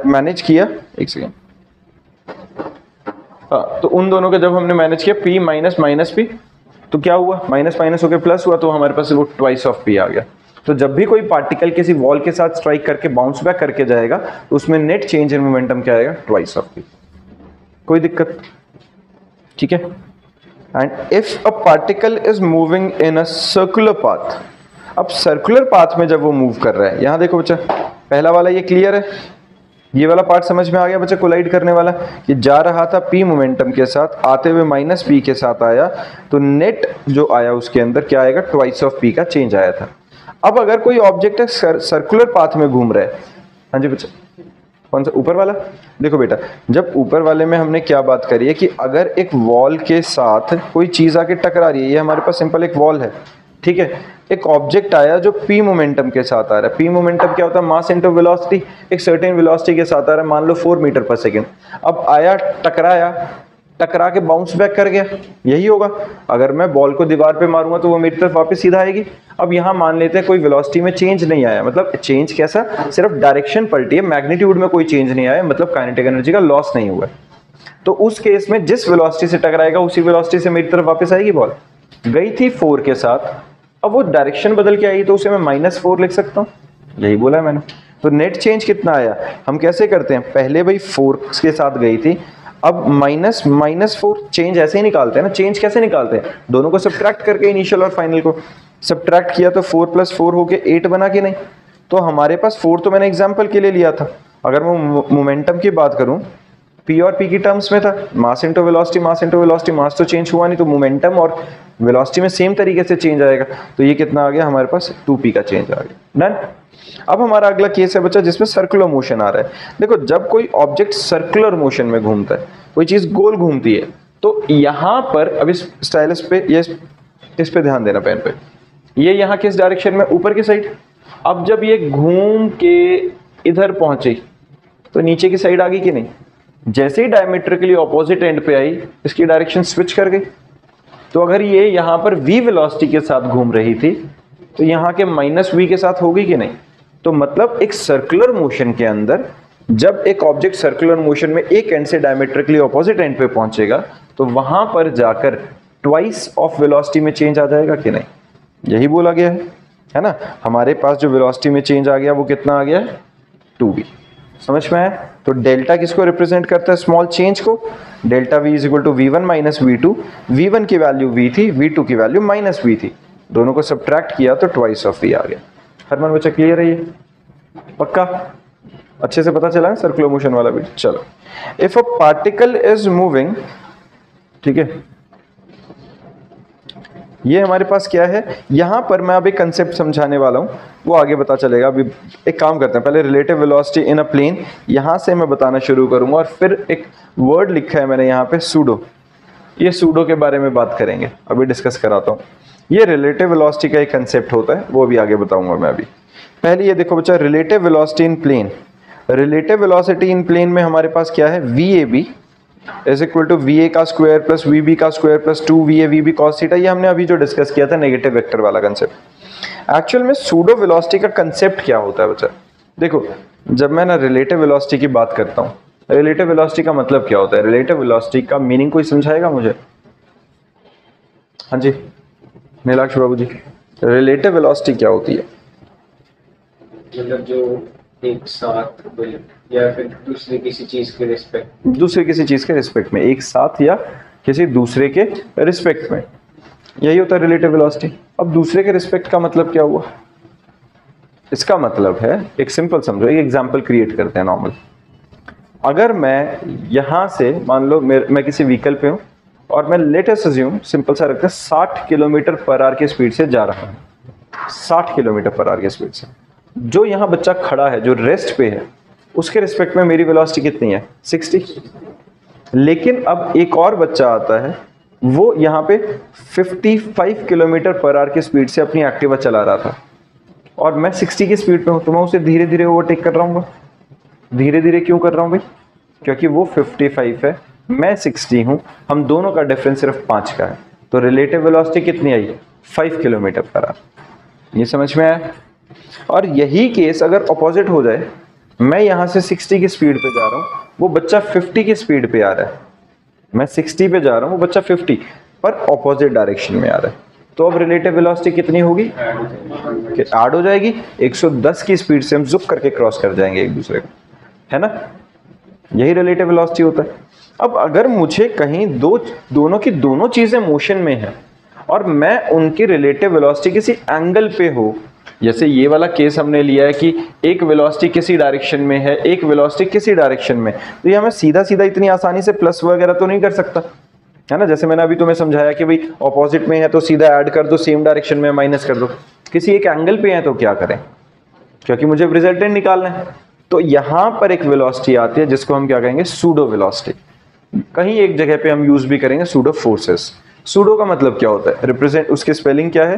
[SPEAKER 1] मैनेज किया, एक सेकेंड, हाँ, तो उन दोनों को जब हमने मैनेज किया पी माइनस माइनस पी, तो क्या हुआ, माइनस माइनस होकर प्लस हुआ, तो हमारे पास वो ट्वाइस ऑफ पी आ गया। तो जब भी कोई पार्टिकल किसी वॉल के साथ स्ट्राइक करके बाउंस बैक करके जाएगा तो उसमें नेट चेंज इन मोमेंटम क्या आएगा, ट्वाइस ऑफ पी। कोई दिक्कत? ठीक है। And if a particle is moving in a circular path, अब सर्कुलर पाथ में जब वो मूव कर रहा है, यहां देखो बच्चा, पहला वाला ये क्लियर है, ये वाला पार्ट समझ में आ गया बच्चा, कोलाइड करने वाला, ये जा रहा था पी मोमेंटम के साथ, आते हुए माइनस पी के साथ आया, तो नेट जो आया उसके अंदर क्या आएगा, ट्वाइस ऑफ पी का चेंज आया था। अब अगर कोई ऑब्जेक्ट है सर्कुलर पाथ में घूम रहा है, हाँ जी बच्चा, कौन सा ऊपर वाला? देखो बेटा, जब ऊपर वाले में हमने क्या बात करी है कि अगर एक वॉल के साथ कोई चीज आके टकरा रही है, ये हमारे पास सिंपल एक वॉल है, ठीक है, एक ऑब्जेक्ट आया जो p मोमेंटम के साथ आ रहा है। p मोमेंटम क्या होता है? Mass into velocity. एक सर्टेन वेलोसिटी के साथ आ रहा है, मान लो 4 मीटर पर सेकेंड। अब आया, टकराया, टकरा के बाउंस बैक कर गया, यही होगा। अगर मैं बॉल को दीवार पे मारूंगा तो वो मेरी तरफ वापस सीधा आएगी। अब यहाँ मान लेते हैं कोई वेलोसिटी में चेंज नहीं आया, मतलब चेंज कैसा? सिर्फ डायरेक्शन पलटी है, मैग्नीट्यूड में कोई चेंज नहीं आया, मतलब काइनेटिक एनर्जी का लॉस नहीं हुआ। तो उस केस में जिस वेलोसिटी से टकराएगा उसी वेलोसिटी से मेरी तरफ वापस आएगी बॉल। गई थी 4 के साथ, अब वो डायरेक्शन बदल के आई तो उसे मैं -4 लिख सकता हूँ, यही बोला है मैंने। तो नेट चेंज कितना आया? हम कैसे करते हैं, पहले भाई 4 के साथ गई थी, अब -4 चेंज ऐसे ही निकालते हैं ना। चेंज कैसे निकालते हैं? दोनों को सब्ट्रैक्ट करके, इनिशियल और फाइनल को सब्ट्रैक्ट किया तो 4 + 4 होके 8 बना कि नहीं? तो हमारे पास 4 तो मैंने एग्जाम्पल के लिए लिया था। अगर मैं मोमेंटम की बात करूं, P और P की टर्म्स में था, mass into velocity, mass into velocity, mass तो चेंज हुआ नहीं, तो मोमेंटम और वेलोसिटी में सेम तरीके से चेंज आएगा। तो ये कितना आ गया हमारे पास? 2p का चेंज आ गया। डन। अब हमारा अगला केस है बच्चा जिसमें सर्कुलर मोशन आ रहा है। देखो, जब कोई ऑब्जेक्ट सर्कुलर मोशन में घूमता है, कोई चीज गोल घूमती है, तो यहां पर, अब इस स्टाइलस पे, ये इस पे ध्यान देना पेन पे, ये यहाँ किस डायरेक्शन में? ऊपर की साइड। अब जब ये घूम के इधर पहुंची तो नीचे की साइड आ गई कि नहीं? जैसे ही डायमेट्रिकली ऑपोजिट एंड पे आई, इसकी डायरेक्शन स्विच कर गई। तो अगर ये यहां पर v वेलोसिटी के साथ घूम रही थी तो यहां के -v के साथ होगी कि नहीं? तो मतलब एक सर्कुलर मोशन के अंदर जब एक ऑब्जेक्ट सर्कुलर मोशन में एक एंड से डायमेट्रिकली ऑपोजिट एंड पे पहुंचेगा तो वहां पर जाकर ट्वाइस ऑफ वेलोसिटी में चेंज आ जाएगा कि नहीं? यही बोला गया है ना। हमारे पास जो वेलोसिटी में चेंज आ गया वो कितना आ गया? 2v। समझ में आया? तो डेल्टा किसको रिप्रेजेंट करता है? स्मॉल चेंज को। Delta v = v1 - v2। v1 की वैल्यू v थी, v2 की वैल्यू -v थी, दोनों को सब्ट्रैक्ट किया तो ट्वाइस ऑफ v आ गया। हरमन बच्चा क्लियर है? ये पक्का अच्छे से पता चला है सर्कुलर मोशन वाला भी। चलो, if a particle is moving, ठीक है, ये हमारे पास क्या है? यहां पर मैं अभी कंसेप्ट समझाने वाला हूं, वो आगे पता चलेगा। अभी एक काम करते हैं, पहले relative velocity in a plane, यहां से मैं बताना शुरू करूंगा, और फिर एक वर्ड लिखा है मैंने यहां पे, सूडो। ये सूडो के बारे में बात करेंगे, अभी डिस्कस कराता हूं। ये रिलेटिव वेलोसिटी का एक कंसेप्ट होता है, वो भी आगे बताऊंगा मैं अभी। पहले ये देखो बच्चा, relative velocity in plane. Relative velocity in plane में हमारे पास क्या है? VAB = VA का स्क्वायर प्लस VB का square plus 2VA VB cos theta. ये हमने अभी जो डिस्कस किया था नेगेटिव वेक्टर वाला कंसेप्ट। एक्चुअल में सूडो वेलोसिटी का कंसेप्ट क्या होता है बच्चा? देखो, जब मैं ना रिलेटिव वेलोसिटी की बात करता हूँ, रिलेटिव वेलोसिटी का मतलब क्या होता है? रिलेटिव वेलोसिटी का मीनिंग कोई समझाएगा मुझे? हाँ जी नीलाक्ष बाबू जी, रिलेटिव वेलोसिटी क्या होती है?
[SPEAKER 3] मतलब जो एक साथ या फिर दूसरे किसी चीज के रिस्पेक्ट,
[SPEAKER 1] दूसरे किसी चीज के रिस्पेक्ट में, एक साथ या किसी दूसरे के रिस्पेक्ट में, यही होता है रिलेटिव वेलोसिटी। अब दूसरे के रिस्पेक्ट का मतलब क्या हुआ? इसका मतलब है, एक सिंपल समझो, एक एग्जांपल क्रिएट करते हैं नॉर्मल। अगर मैं यहां से, मान लो मैं किसी व्हीकल पे हूं और मैं लेट अस अज्यूम, सिंपल सा रखते हैं, 60 km/h की स्पीड से जा रहा हूं, 60 km/h की स्पीड से। जो यहाँ बच्चा खड़ा है, जो रेस्ट पे है, उसके रिस्पेक्ट में मेरी वेलोसिटी कितनी है? 60। लेकिन अब एक और बच्चा आता है, वो यहाँ पे 55 km/h की स्पीड से अपनी एक्टिवा चला रहा था और मैं 60 की स्पीड पे हूँ, तो मैं उसे धीरे धीरे ओवरटेक कर रहा हूँ। धीरे धीरे क्यों कर रहा हूँ भाई? क्योंकि वो 55 है, मैं 60 हूँ, हम दोनों का डिफरेंस सिर्फ 5 का है। तो रिलेटिव वेलोसिटी कितनी आई? 5 km/h। ये समझ में आया? और यही केस अगर ऑपोजिट हो जाए, मैं यहां से 60 की स्पीड पे जा रहा हूं, वो बच्चा 50 की स्पीड पे आ रहा है, मैं 60 पे जा रहा हूं, वो बच्चा 50 पर ऑपोजिट डायरेक्शन में आ रहा है, तो अब रिलेटिव वेलोसिटी कितनी होगी? ऐड हो जाएगी। 110 की स्पीड से हम जुक करके क्रॉस कर जाएंगे एक दूसरे को, है ना। यही रिलेटिव वेलोसिटी होता है। अब अगर मुझे कहीं दोनों की दोनों चीजें मोशन में है और मैं उनकी रिलेटिव वेलोसिटी किसी एंगल पे हो, जैसे ये वाला केस हमने लिया है कि एक वेलोसिटी किसी डायरेक्शन में है, एक वेलोसिटी किसी डायरेक्शन में, तो ये हमें सीधा सीधा इतनी आसानी से प्लस वगैरह तो नहीं कर सकता, है ना। जैसे मैंने अभी तुम्हें समझाया कि भाई ऑपोजिट में है तो सीधा ऐड कर दो, सेम डायरेक्शन में माइनस कर दो। किसी एक एंगल पे है तो क्या करें? क्योंकि मुझे रिजल्टेंट निकालना है, तो यहां पर एक वेलोसिटी आती है जिसको हम क्या कहेंगे, सूडो वेलोसिटी। कहीं एक जगह पे हम यूज भी करेंगे सूडो फोर्सेस। सूडो का मतलब क्या होता है, रिप्रेजेंट, उसकी स्पेलिंग क्या है,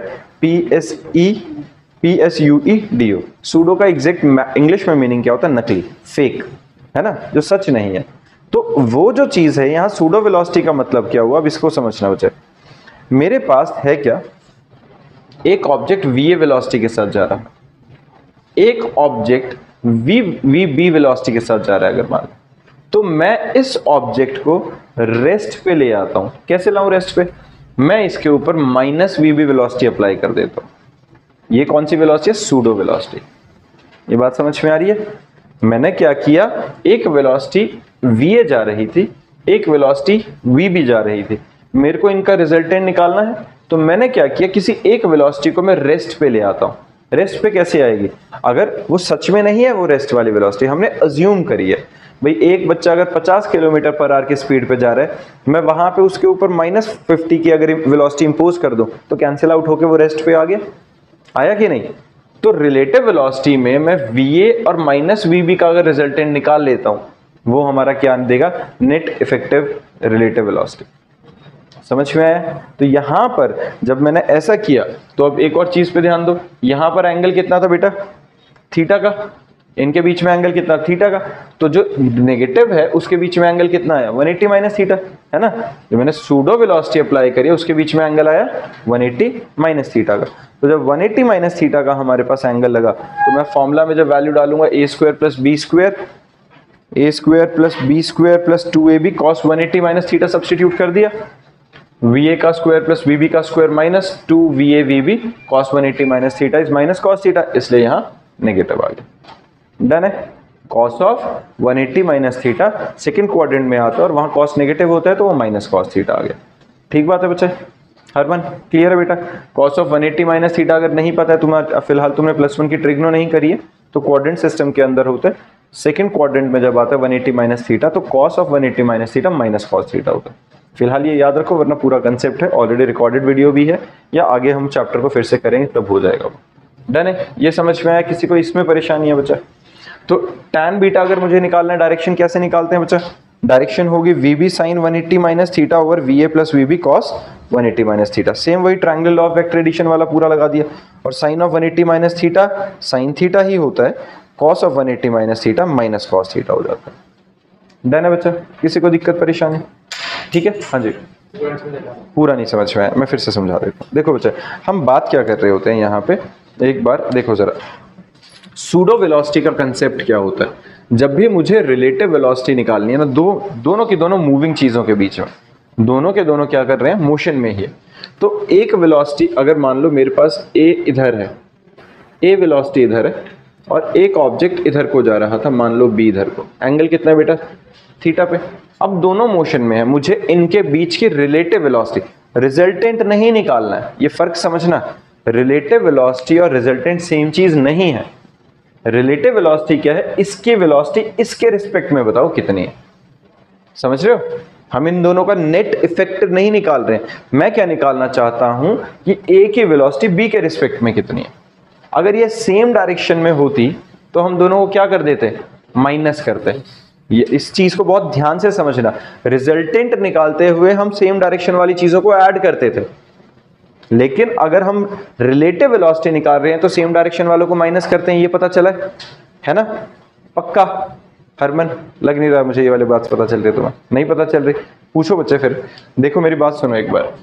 [SPEAKER 1] PSUEDO। सूडो का एग्जैक्ट इंग्लिश में मीनिंग क्या होता है, नकली, फेक, है ना, जो सच नहीं है। तो वो जो चीज है यहां सूडो वेलोसिटी का मतलब क्या हुआ, अब इसको समझना बच्चे। मेरे पास है क्या, एक ऑब्जेक्ट VA वेलोसिटी के साथ जा रहा है, एक ऑब्जेक्ट VB वेलोसिटी के साथ जा रहा है अगर मान, तो मैं इस ऑब्जेक्ट को रेस्ट पे ले आता हूं। कैसे लाऊं रेस्ट पे, मैं इसके ऊपर -VB वेलोसिटी अप्लाई कर देता हूं। ये कौन सी वेलोसिटी है, सूडो वेलोसिटी। ये बात समझ में आ रही है। मैंने क्या किया, एक वेलोसिटी VA जा रही थी, एक वेलोसिटी VB जा रही थी, मेरे को इनका रिजल्टेंट निकालना है, तो मैंने क्या किया, किसी एक वेलोसिटी को मैं रेस्ट पे ले आता हूं। रेस्ट पे कैसे आएगी, अगर वो सच में नहीं है वो रेस्ट वाली वेलोसिटी, हमने अज्यूम करी है। भाई एक बच्चा अगर 50 किलोमीटर पर आवर की स्पीड पे जा रहा है, मैं वहां पे उसके ऊपर -50 की अगर वेलोसिटी इंपोज कर दूं तो कैंसिल आउट होके वो रेस्ट पे आ गया, आया कि नहीं। तो रिलेटिव वेलोसिटी में मैं VA और -VB का अगर रिजल्टेंट निकाल लेता हूं, वो हमारा क्या देगा, नेट इफेक्टिव रिलेटिव वेलोसिटी। समझ में आया। तो यहां पर जब मैंने ऐसा किया, तो अब एक और चीज पे ध्यान दो, यहां पर एंगल कितना था बेटा, थीटा का, इनके बीच में एंगल कितना, थीटा का। तो जो नेगेटिव है उसके बीच में एंगल कितना आया, 180 माइनस थीटा, है ना। जो मैंने सूडो वेलोसिटी अप्लाई करी उसके बीच में एंगल आया 180 माइनस थीटा का। तो जब 180 माइनस थीटा का हमारे पास एंगल लगा, तो मैं फॉर्मूला में जब वैल्यू डालूंगा a² + b² + b² + 2ab cos 180 minus theta substitute कर दिया, VA का स्क्वायर + VB का square -2VA VB cos 180 minus theta is minus cos theta, इसलिए यहां नेगेटिव आ गया। डन है। cos of 180 minus theta second quadrant में आता है और वहां cos नेगेटिव होता है तो वो -cos थीटा आ गया। ठीक बात है बच्चे, हरमन क्लियर है बेटा। cos ऑफ 180 माइनस थीटा अगर नहीं पता है तुम्हारा, फिलहाल तुमने +1 की ट्रिग्नो नहीं करी है, तो क्वाड्रेंट सिस्टम के अंदर होता है, सेकंड क्वाड्रेंट में जब आता है 180 माइनस थीटा, तो cos of 180 minus theta -cos theta होता है। फिलहाल ये याद रखो, वरना पूरा कंसेप्ट है, ऑलरेडी रिकॉर्डेड वीडियो भी है, या आगे हम चैप्टर को फिर से करेंगे तब हो जाएगा वो। डन है। ये समझ में आया, किसी को इसमें परेशानी है बच्चा। तो tan बीटा अगर मुझे निकालना है, डायरेक्शन कैसे निकालते हैं बच्चा, डायरेक्शन होगी VB sin 180 minus theta over VA + VB cos 180 minus theta. Same वही triangle law of vector addition वाला पूरा लगा दिया, और sin of 180 minus theta sin theta ही होता है, cos of 180 minus theta -cos theta हो जाता है। डन है बच्चा, किसी को दिक्कत परेशानी, ठीक है। हाँ जी, पूरा नहीं समझ में आया, मैं फिर से समझा देता हूँ। देखो बच्चा, हम बात क्या कर रहे होते हैं यहाँ पे, एक बार देखो जरा, सूडो वेलोसिटी का कंसेप्ट क्या होता है। जब भी मुझे रिलेटिव वेलोसिटी निकालनी है ना, दोनों की दोनों मूविंग चीजों के बीच में, दोनों के दोनों क्या कर रहे हैं, मोशन में ही है। तो एक वेलोसिटी अगर मान लो मेरे पास A इधर है, A वेलोसिटी इधर है, और एक ऑब्जेक्ट इधर को जा रहा था, मान लो B इधर को, एंगल कितना है बेटा, थीटा पे। अब दोनों मोशन में है, मुझे इनके बीच की रिलेटिव वेलोसिटी, रिजल्टेंट नहीं निकालना है, ये फर्क समझना। रिलेटिव वेलोसिटी और रिजल्टेंट सेम चीज नहीं है। रिलेटिव वेलोसिटी क्या है, इसकी वेलोसिटी इसके रिस्पेक्ट में बताओ कितनी है, समझ रहे हो। हम इन दोनों का नेट इफेक्ट नहीं निकाल रहे हैं, मैं क्या निकालना चाहता हूं कि A की वेलोसिटी B के रिस्पेक्ट में कितनी है। अगर ये सेम डायरेक्शन में होती तो हम दोनों को क्या कर देते, माइनस करते। ये इस चीज को बहुत ध्यान से समझना, रिजल्टेंट निकालते हुए हम सेम डायरेक्शन वाली चीजों को ऐड करते थे, लेकिन अगर हम रिलेटिव वेलोसिटी निकाल रहे हैं तो सेम डायरेक्शन वालों को माइनस करते हैं। ये पता चला है ना, पक्का। हरमन लग नहीं रहा मुझे ये वाली बात पता चल रही, तुम्हें नहीं पता चल रही, पूछो बच्चे फिर। देखो मेरी बात सुनो एक बार,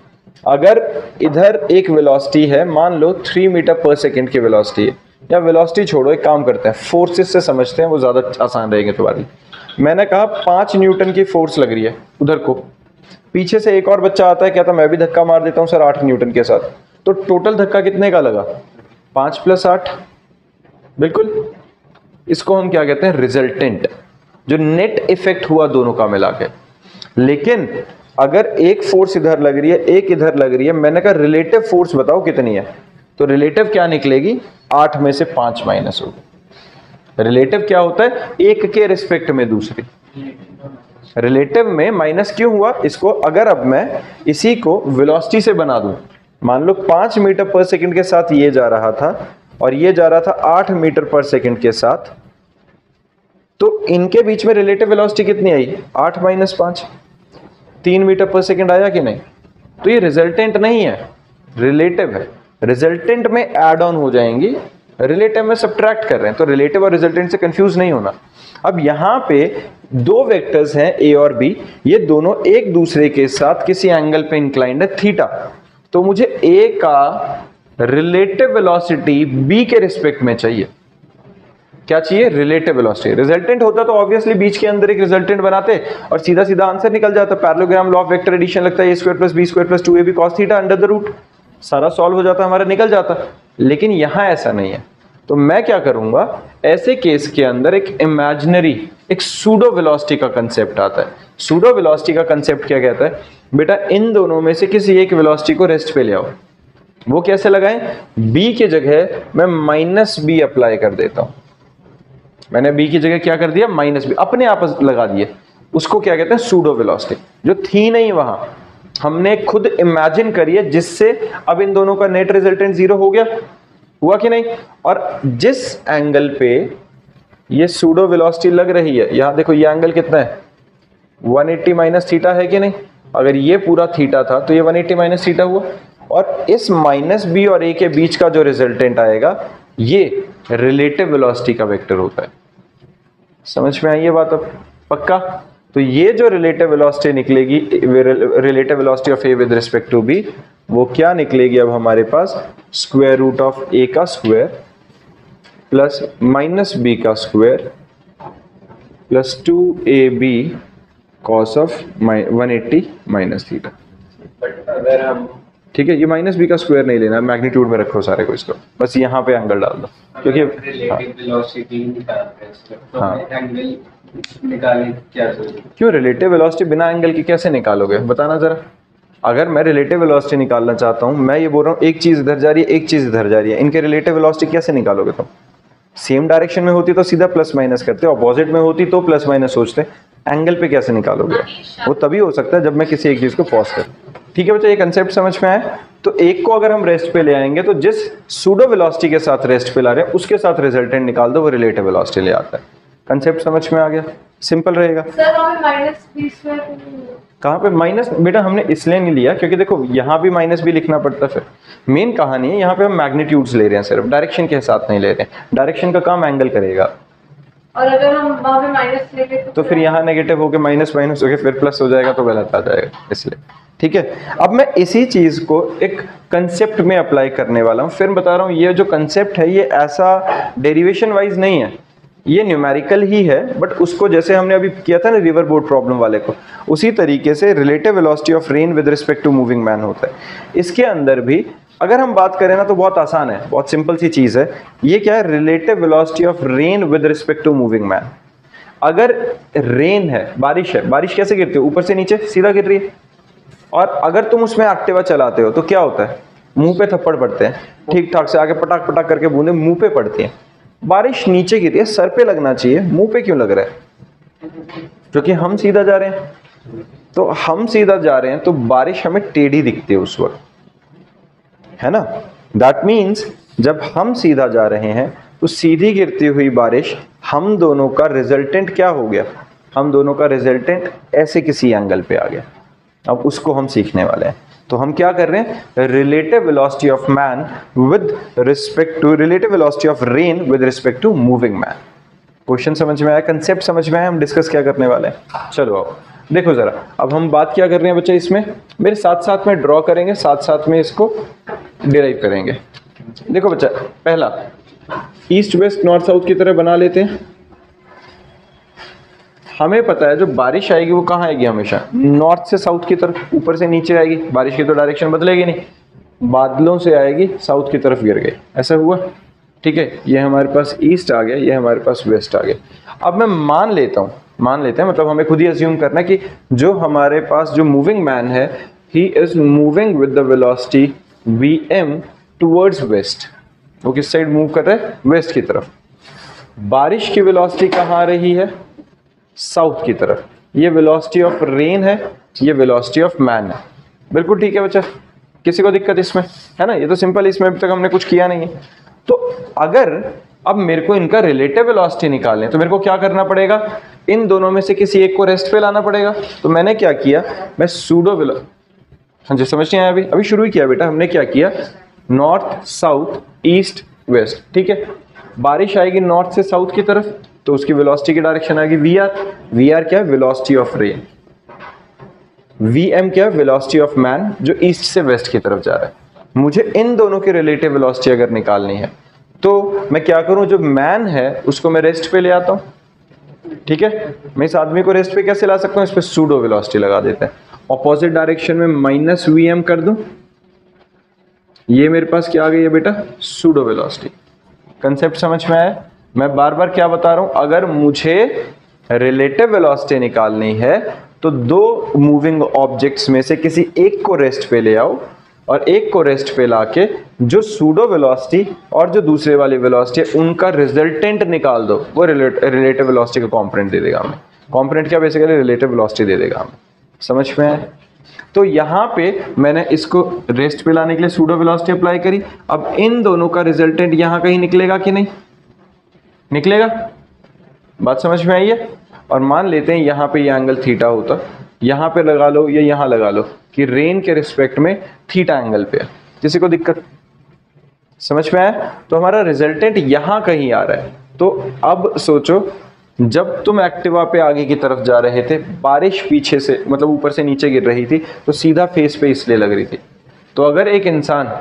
[SPEAKER 1] अगर इधर एक वेलोसिटी है, मान लो 3 मीटर पर सेकेंड की वेलोसिटी है, या वेलोसिटी छोड़ो, एक काम करते हैं फोर्सेस से समझते हैं, वो ज्यादा आसान रहेंगे तुम्हारे लिए। मैंने कहा 5 न्यूटन की फोर्स लग रही है उधर को, पीछे से एक और बच्चा आता है, कहता मैं भी धक्का मार देता हूं सर 8 न्यूटन के साथ, तो टोटल धक्का कितने का लगा, 5 + 8, बिल्कुल। इसको हम क्या कहते हैं, रिजल्टेंट, जो नेट इफेक्ट हुआ दोनों का मिला के। लेकिन अगर एक फोर्स इधर लग रही है, एक इधर लग रही है, मैंने कहा रिलेटिव फोर्स बताओ कितनी है, तो रिलेटिव क्या निकलेगी, 8 में से 5 माइनस होगी। रिलेटिव क्या होता है, एक के रिस्पेक्ट में दूसरी। रिलेटिव में माइनस क्यों हुआ, इसको अगर अब मैं इसी को वेलोसिटी से बना दूं, मान लो 5 मीटर पर सेकंड के साथ ये जा रहा था और ये जा रहा था 8 मीटर पर सेकंड के साथ, तो इनके बीच में रिलेटिव वेलोसिटी कितनी आई? 8 - 5, 3 मीटर पर सेकेंड आया कि नहीं? तो ये रिजल्टेंट नहीं है, रिलेटिव है। रिजल्टेंट में ऐड ऑन हो जाएंगी, रिलेटिव में सब्ट्रैक्ट कर रहे हैं, तो रिलेटिव और रिजल्टेंट से कंफ्यूज नहीं होना। अब यहां पे दो वेक्टर्स हैं ए और बी, ये दोनों एक दूसरे के साथ किसी एंगल पे इंक्लाइंड है थीटा, तो मुझे ए का रिलेटिव वेलोसिटी बी के रिस्पेक्ट में चाहिए। क्या चाहिए? Relative velocity. रिजल्टेंट होता तो ऑब्वियसली बीच के अंदर एक रिजल्टेंट बनाते और सीधा सीधा आंसर निकल जाता। Parallelogram law of vector addition लगता है, a² + b² + 2ab cos theta under the root, सारा सॉल्व हो जाता, हमारा निकल जाता। लेकिन यहां ऐसा नहीं है, तो मैं क्या करूंगा, ऐसे केस के अंदर एक इमेजिनरी, एक सूडो वेलोसिटी का कंसेप्ट आता है। सूडो वेलोसिटी का कंसेप्ट क्या कहता है? बेटा इन दोनों में से किसी एक वेलोसिटी को रेस्ट पे ले आओ। वो कैसे लगाएं? b की जगह मैं -b अप्लाई कर देता हूं। मैंने b की जगह क्या कर दिया? -b, अपने आप लगा दिए। उसको क्या कहते हैं? Pseudo velocity. जो थी नहीं वहां, हमने खुद इमेजिन करी है, जिससे अब इन दोनों का नेट रिजल्टेंट 0 हो गया। हुआ कि नहीं? और जिस एंगल पे ये सूडो वेलोसिटी लग रही है, यहां देखो ये एंगल कितना है? 180 - थीटा है कि नहीं? अगर ये पूरा थीटा था तो ये 180 - थीटा हुआ, और इस -b और a के बीच का जो रिजल्टेंट आएगा ये रिलेटिव वेलोसिटी का वेक्टर होता है। समझ में आई ये बात अब? पक्का? तो ये जो रिलेटिव वेलोसिटी निकलेगी, relative velocity of A with respect to B, वो क्या निकलेगी अब हमारे पास? स्क्वायर रूट ऑफ ए का स्क्वायर प्लस -b का square plus 2ab cos of 180 - theta.
[SPEAKER 3] But अगर हम,
[SPEAKER 1] ठीक है, ये -b का स्क्वायर नहीं लेना, मैग्नीट्यूड में रखो सारे को, इसको बस यहाँ पे एंगल डाल दो, क्योंकि
[SPEAKER 3] रिलेटिव वेलोसिटी निकालते हैं इसमें, तो
[SPEAKER 1] हाँ।
[SPEAKER 3] एंगल निकालने की क्या जरूरत है?
[SPEAKER 1] क्यों रिलेटिव वेलोसिटी बिना एंगल के कैसे निकालोगे? बताना जरा। अगर मैं रिलेटिव वेलोसिटी निकालना चाहता हूं, मैं ये बोल रहा हूं एक चीज इधर जा रही है, एक चीज इधर जा रही है, इनके रिलेटिव वेलोसिटी कैसे निकालोगे तुम? सेम डायरेक्शन में होती तो सीधा प्लस माइनस करते, ऑपोजिट में होती तो प्लस माइनस सोचते। एंगल पे कैसे निकालोगे? वो तभी हो सकता है जब मैं किसी एक चीज को पॉज करूं। ठीक है बच्चा, ये कंसेप्ट समझ में आया? तो एक को अगर हम रेस्ट पे ले आएंगे तो जिस सूडो वेलोसिटी के साथ रेस्ट पे ला रहे हैं उसके साथ रिजल्टेंट निकाल दो, वो रिलेटिव वेलोसिटी ले आता है। कंसेप्ट समझ में आ गया? सिंपल रहेगा।
[SPEAKER 2] सर हमें -b²
[SPEAKER 1] कहाँ पे माइनस? बेटा हमने इसलिए नहीं लिया क्योंकि देखो यहाँ भी -b लिखना पड़ता। फिर मेन कहानी है, यहाँ पे हम मैग्नीट्यूड्स ले रहे हैं, सिर्फ डायरेक्शन के साथ नहीं ले रहे हैं। डायरेक्शन का काम एंगल करेगा,
[SPEAKER 2] और अगर हम वहां पे माइनस लेंगे
[SPEAKER 1] तो फिर यहाँ नेगेटिव होके माइनस होके फिर प्लस हो जाएगा, तो गलत आ जाएगा, इसलिए। ठीक है, अब मैं इसी चीज को एक कंसेप्ट में अप्लाई करने वाला हूँ। फिर बता रहा हूँ ये जो कंसेप्ट है ये ऐसा डेरिवेशन वाइज नहीं है, ये न्यूमेरिकल ही है, बट उसको जैसे हमने अभी किया था ना रिवर बोट प्रॉब्लम वाले को, उसी तरीके से relative velocity of rain with respect to moving man होता है। इसके अंदर भी अगर हम बात करें ना तो बहुत आसान है, बहुत सिंपल सी चीज है। ये क्या है? Relative velocity of rain with respect to moving man. अगर रेन है, बारिश है, बारिश कैसे गिरती है? ऊपर से नीचे सीधा गिर रही है। और अगर तुम उसमें एक्टिवा चलाते हो तो क्या होता है? मुंह पे थप्पड़ पड़ते हैं, ठीक ठाक से आगे पटाख पटाख करके बूंदे मुंह पे पड़ती हैं। बारिश नीचे गिरी है, सर पे लगना चाहिए, मुंह पे क्यों लग रहा है? क्योंकि हम सीधा जा रहे हैं। तो हम सीधा जा रहे हैं तो बारिश हमें टेढ़ी दिखती है उस वक्त, है ना? दैट मीन्स जब हम सीधा जा रहे हैं तो सीधी गिरती हुई बारिश, हम दोनों का रिजल्टेंट क्या हो गया? हम दोनों का रिजल्टेंट ऐसे किसी एंगल पे आ गया। अब उसको हम सीखने वाले हैं। तो हम क्या कर रहे हैं? Relative velocity of man with respect to, relative velocity of rain with respect to moving man. Question समझ में आया? कंसेप्ट समझ में आया? हम डिस्कस क्या करने वाले हैं? चलो आओ देखो जरा। अब हम बात क्या कर रहे हैं बच्चे, इसमें मेरे साथ साथ में ड्रॉ करेंगे, साथ साथ में इसको डिराइव करेंगे। देखो बच्चा, पहला ईस्ट वेस्ट नॉर्थ साउथ की तरह बना लेते हैं। हमें पता है जो बारिश आएगी वो कहाँ आएगी? हमेशा नॉर्थ से साउथ की तरफ, ऊपर से नीचे आएगी। बारिश की तो डायरेक्शन बदलेगी नहीं, बादलों से आएगी, साउथ की तरफ गिर गई, ऐसा हुआ। ठीक है, ये हमारे पास ईस्ट आ गया, ये हमारे पास वेस्ट आ गया। अब मैं मान लेता हूँ, मान लेते हैं मतलब हमें खुद ही अज्यूम करना है कि जो हमारे पास जो मूविंग मैन है, he is moving with the velocity vm towards waste. वो किस साइड मूव कर रहा है? वेस्ट की तरफ। बारिश की वेलोसिटी कहाँ आ रही है? साउथ की तरफ। ये वेलोसिटी ऑफ रेन है, ये वेलोसिटी ऑफ मैन है। बिल्कुल ठीक है बच्चा, किसी को दिक्कत इसमें? है ना, ये तो सिंपल, इसमें अभी तक हमने कुछ किया नहीं है। तो अब मेरे को इनका रिलेटिव वेलोसिटी निकालने, तो मेरे को क्या करना पड़ेगा, इन दोनों में से किसी एक को रेस्ट पे लाना पड़ेगा। तो मैंने क्या किया, मैं सूडो हाँ जी समझ नहीं आया, अभी शुरू ही किया बेटा। हमने क्या किया, नॉर्थ साउथ ईस्ट वेस्ट, ठीक है। बारिश आएगी नॉर्थ से साउथ की तरफ, तो उसकी वेलोसिटी की डायरेक्शन आएगी वी आर। वी आर क्या है, velocity of rain. V M क्या है, वेलोसिटी ऑफ मैन, जो ईस्ट से वेस्ट की तरफ जा रहा है। मुझे इन दोनों की रिलेटिव वेलोसिटी अगर निकालनी है तो मैं क्या करूं, जो मैन है उसको मैं रेस्ट पे ले आता हूं, ठीक है। मैं इस आदमी को रेस्ट पे कैसे ला सकता हूं, इस पे सूडो वेलोसिटी लगा देते हैं। ऑपोजिट डायरेक्शन में माइनस वी एम कर दूं, ये मेरे पास क्या आ गई है बेटा, सूडो वेलोसिटी। कंसेप्ट समझ में आया। मैं बार बार क्या बता रहा हूं, अगर मुझे रिलेटिव वेलोसिटी निकालनी है तो दो मूविंग ऑब्जेक्ट्स में से किसी एक को रेस्ट पे ले आओ और एक को रेस्ट पे लाके जो सूडो वेलोसिटी और जो दूसरे वाली वेलोसिटी है उनका रिजल्टेंट निकाल दो, वो रिलेटिव वेलोसिटी का कंपोनेंट दे देगा हमें। कंपोनेंट क्या, बेसिकली रिलेटिव वेलोसिटी दे देगा हमें। समझ में आया। तो यहाँ पे मैंने इसको रेस्ट पे लाने के लिए सूडो वेलोसिटी अप्लाई करी। अब इन दोनों का रिजल्टेंट यहाँ कहीं निकलेगा कि नहीं निकलेगा, बात समझ में आई है। और मान लेते हैं यहाँ पे ये एंगल थीटा होता, यहाँ पे लगा लो या यहाँ लगा लो कि रेन के रिस्पेक्ट में थीटा एंगल पे है, किसी को दिक्कत, समझ में आया। तो हमारा रिजल्टेंट यहाँ कहीं आ रहा है। तो अब सोचो, जब तुम एक्टिवा पे आगे की तरफ जा रहे थे, बारिश पीछे से मतलब ऊपर से नीचे गिर रही थी, तो सीधा फेस पे इसलिए लग रही थी। तो अगर एक इंसान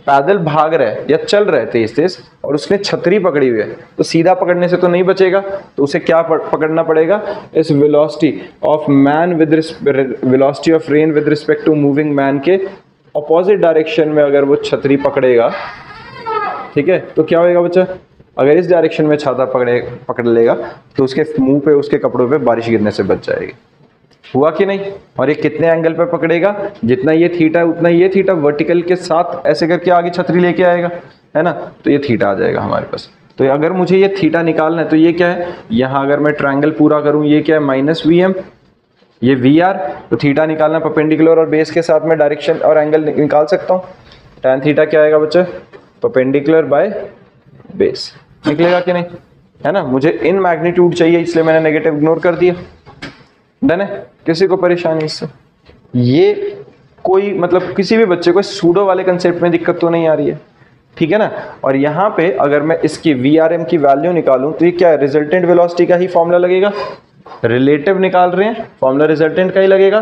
[SPEAKER 1] पैदल भाग रहा है या चल रहा है तेज तेज और उसने छतरी पकड़ी हुई है, तो सीधा पकड़ने से तो नहीं बचेगा, तो उसे क्या पकड़ना पड़ेगा, इस velocity of man with velocity of rain with respect to moving man के अपोजिट डायरेक्शन में अगर वो छतरी पकड़ेगा, ठीक है, तो क्या होगा बच्चा, अगर इस डायरेक्शन में छाता पकड़ लेगा तो उसके मुंह पे उसके कपड़ों पे बारिश गिरने से बच जाएगी। हुआ कि नहीं। और ये कितने एंगल पे पकड़ेगा, जितना ये थीटा है उतना ये थीटा वर्टिकल के साथ ऐसे करके आगे छतरी लेके आएगा, है ना, तो ये थीटा आ जाएगा हमारे पास। तो अगर मुझे ये थीटा निकालना है तो ये क्या है, यहाँ अगर मैं ट्रायंगल पूरा करूँ, ये क्या है माइनस वी एम, ये वी आर। तो थीटा निकालना परपेंडिकुलर और बेस के साथ में डायरेक्शन और एंगल निकाल सकता हूँ। tan थीटा क्या आएगा बच्चा, परपेंडिकुलर बाय बेस, निकलेगा कि नहीं, है ना। मुझे इन मैग्नीट्यूड चाहिए इसलिए मैंने नेगेटिव इग्नोर कर दिया, डन है। किसी को परेशानी इससे, ये कोई मतलब किसी भी बच्चे को सूडो वाले कंसेप्ट में दिक्कत तो नहीं आ रही है, ठीक है ना। और यहाँ पे अगर मैं इसकी VRM की वैल्यू निकालूं तो ये क्या है, रिजल्टेंट वेलोसिटी का ही फॉर्मूला लगेगा। रिलेटिव निकाल रहे हैं, फॉर्मूला रिजल्टेंट का ही लगेगा।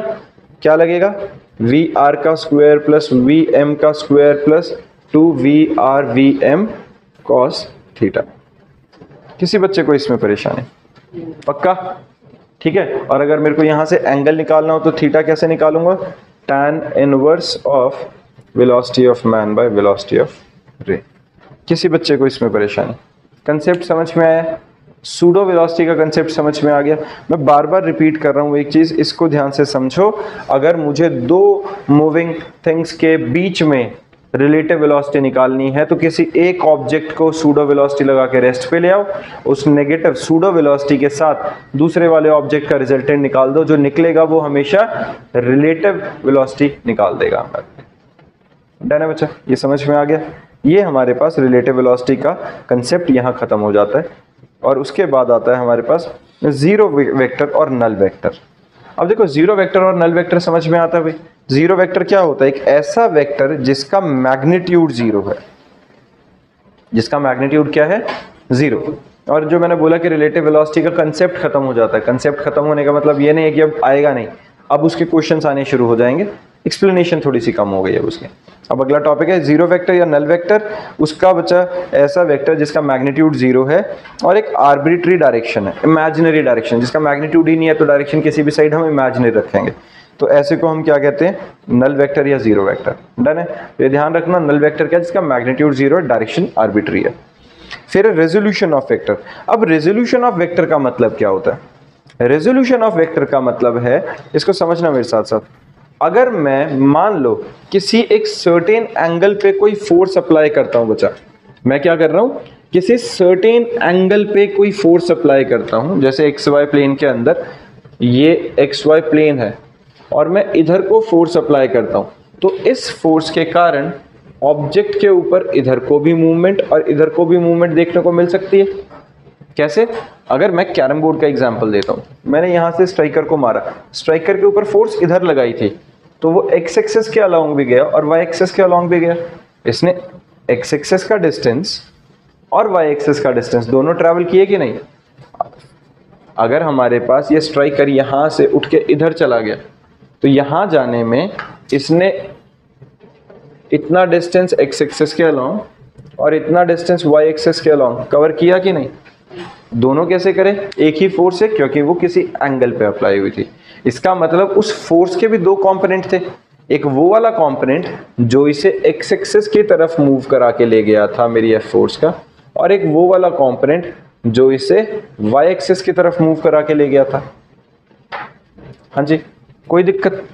[SPEAKER 1] क्या लगेगा, VR का स्क्वायर प्लस VM का square plus 2VR VM cos theta. किसी बच्चे को इसमें परेशानी, पक्का, ठीक है। और अगर मेरे को यहाँ से एंगल निकालना हो तो थीटा कैसे निकालूंगा, tan inverse of velocity of man by velocity of रे। किसी बच्चे को इसमें परेशानी, कंसेप्ट समझ में आया, सूडो वेलोसिटी का कंसेप्ट समझ में आ गया। मैं बार बार रिपीट कर रहा हूँ एक चीज, इसको ध्यान से समझो। अगर मुझे दो मूविंग थिंग्स के बीच में रिलेटिव वेलोसिटी निकालनी है तो किसी एक ऑब्जेक्ट को सूडो वेलोसिटी लगा के रेस्ट पे ले आओ, उस नेगेटिव सूडो वेलोसिटी के साथ दूसरे वाले ऑब्जेक्ट का रिजल्टेंट निकाल दो, जो निकलेगा वो हमेशा रिलेटिव वेलोसिटी निकाल देगा हमारा। डन है बच्चा, ये समझ में आ गया। ये हमारे पास रिलेटिव वेलोसिटी का कंसेप्ट यहाँ खत्म हो जाता है। और उसके बाद आता है हमारे पास जीरो वेक्टर और नल वेक्टर। अब देखो, जीरो वेक्टर और नल वेक्टर समझ में आता है भाई। जीरो वेक्टर क्या होता है, एक ऐसा वेक्टर जिसका मैग्नीट्यूड जीरो है, जिसका मैग्नीट्यूड क्या है, जीरो। और जो मैंने बोला कि रिलेटिव वेलोसिटी का कंसेप्ट खत्म हो जाता है, कंसेप्ट खत्म होने का मतलब ये नहीं है कि अब आएगा नहीं, अब उसके क्वेश्चंस आने शुरू हो जाएंगे, एक्सप्लेनेशन थोड़ी सी कम हो गई है उसकी। अब अगला टॉपिक है जीरो वेक्टर या नल वेक्टर। उसका बच्चा ऐसा वेक्टर जिसका मैग्नीट्यूड जीरो है और एक आर्बिट्री डायरेक्शन है, इमेजिनरी डायरेक्शन, जिसका मैग्नीट्यूड ही नहीं है तो डायरेक्शन किसी भी साइड हम इमेजिनरी रखेंगे, तो ऐसे को हम क्या कहते हैं, नल वेक्टर या जीरो वेक्टर। डन है, ये ध्यान रखना, नल वेक्टर क्या है, जिसका मैग्नीट्यूड जीरो है, डायरेक्शन आर्बिट्री है। फिर रेजोल्यूशन ऑफ वेक्टर। अब रेजोल्यूशन ऑफ वेक्टर का मतलब क्या होता है, रेजोल्यूशन ऑफ वेक्टर का मतलब है, इसको समझना मेरे साथ साथ, अगर मैं मान लो किसी एक सर्टेन एंगल पे कोई फोर्स अप्लाई करता हूं बच्चा, मैं क्या कर रहा हूं, किसी सर्टेन एंगल पे कोई फोर्स अप्लाई करता हूं, जैसे XY प्लेन के अंदर ये XY प्लेन है और मैं इधर को फोर्स अप्लाई करता हूं, तो इस फोर्स के कारण ऑब्जेक्ट के ऊपर इधर को भी मूवमेंट और इधर को भी मूवमेंट देखने को मिल सकती है। कैसे? अगर मैं कैरम बोर्ड का एग्जांपल देता हूँ, मैंने यहाँ से स्ट्राइकर को मारा, स्ट्राइकर के ऊपर फोर्स इधर लगाई थी, तो वो एक्स एक्सेस के अलोंग भी गया और वाई एक्सेस के अलोंग भी गया। इसने एक्स एक्सेस का डिस्टेंस और वाई एक्सेस का डिस्टेंस दोनों ट्रैवल किए कि नहीं? अगर हमारे पास ये स्ट्राइकर यहाँ से उठ के इधर चला गया तो यहाँ जाने में इसने इतना डिस्टेंस एक्स एक्सेस के अलोंग और इतना डिस्टेंस वाई एक्सेस के अलोंग कवर किया कि नहीं? दोनों कैसे करें? एक ही फोर्स है, क्योंकि वो किसी एंगल पे अप्लाई हुई थी। इसका मतलब उस फोर्स के भी दो कंपोनेंट थे, एक वो वाला कंपोनेंट जो इसे एक्स एक्सिस की तरफ मूव करा के ले गया था मेरी एफ फोर्स का, और एक वो वाला कंपोनेंट जो इसे वाई एक्सिस की तरफ मूव करा के ले गया था। हाँ जी, कोई दिक्कत?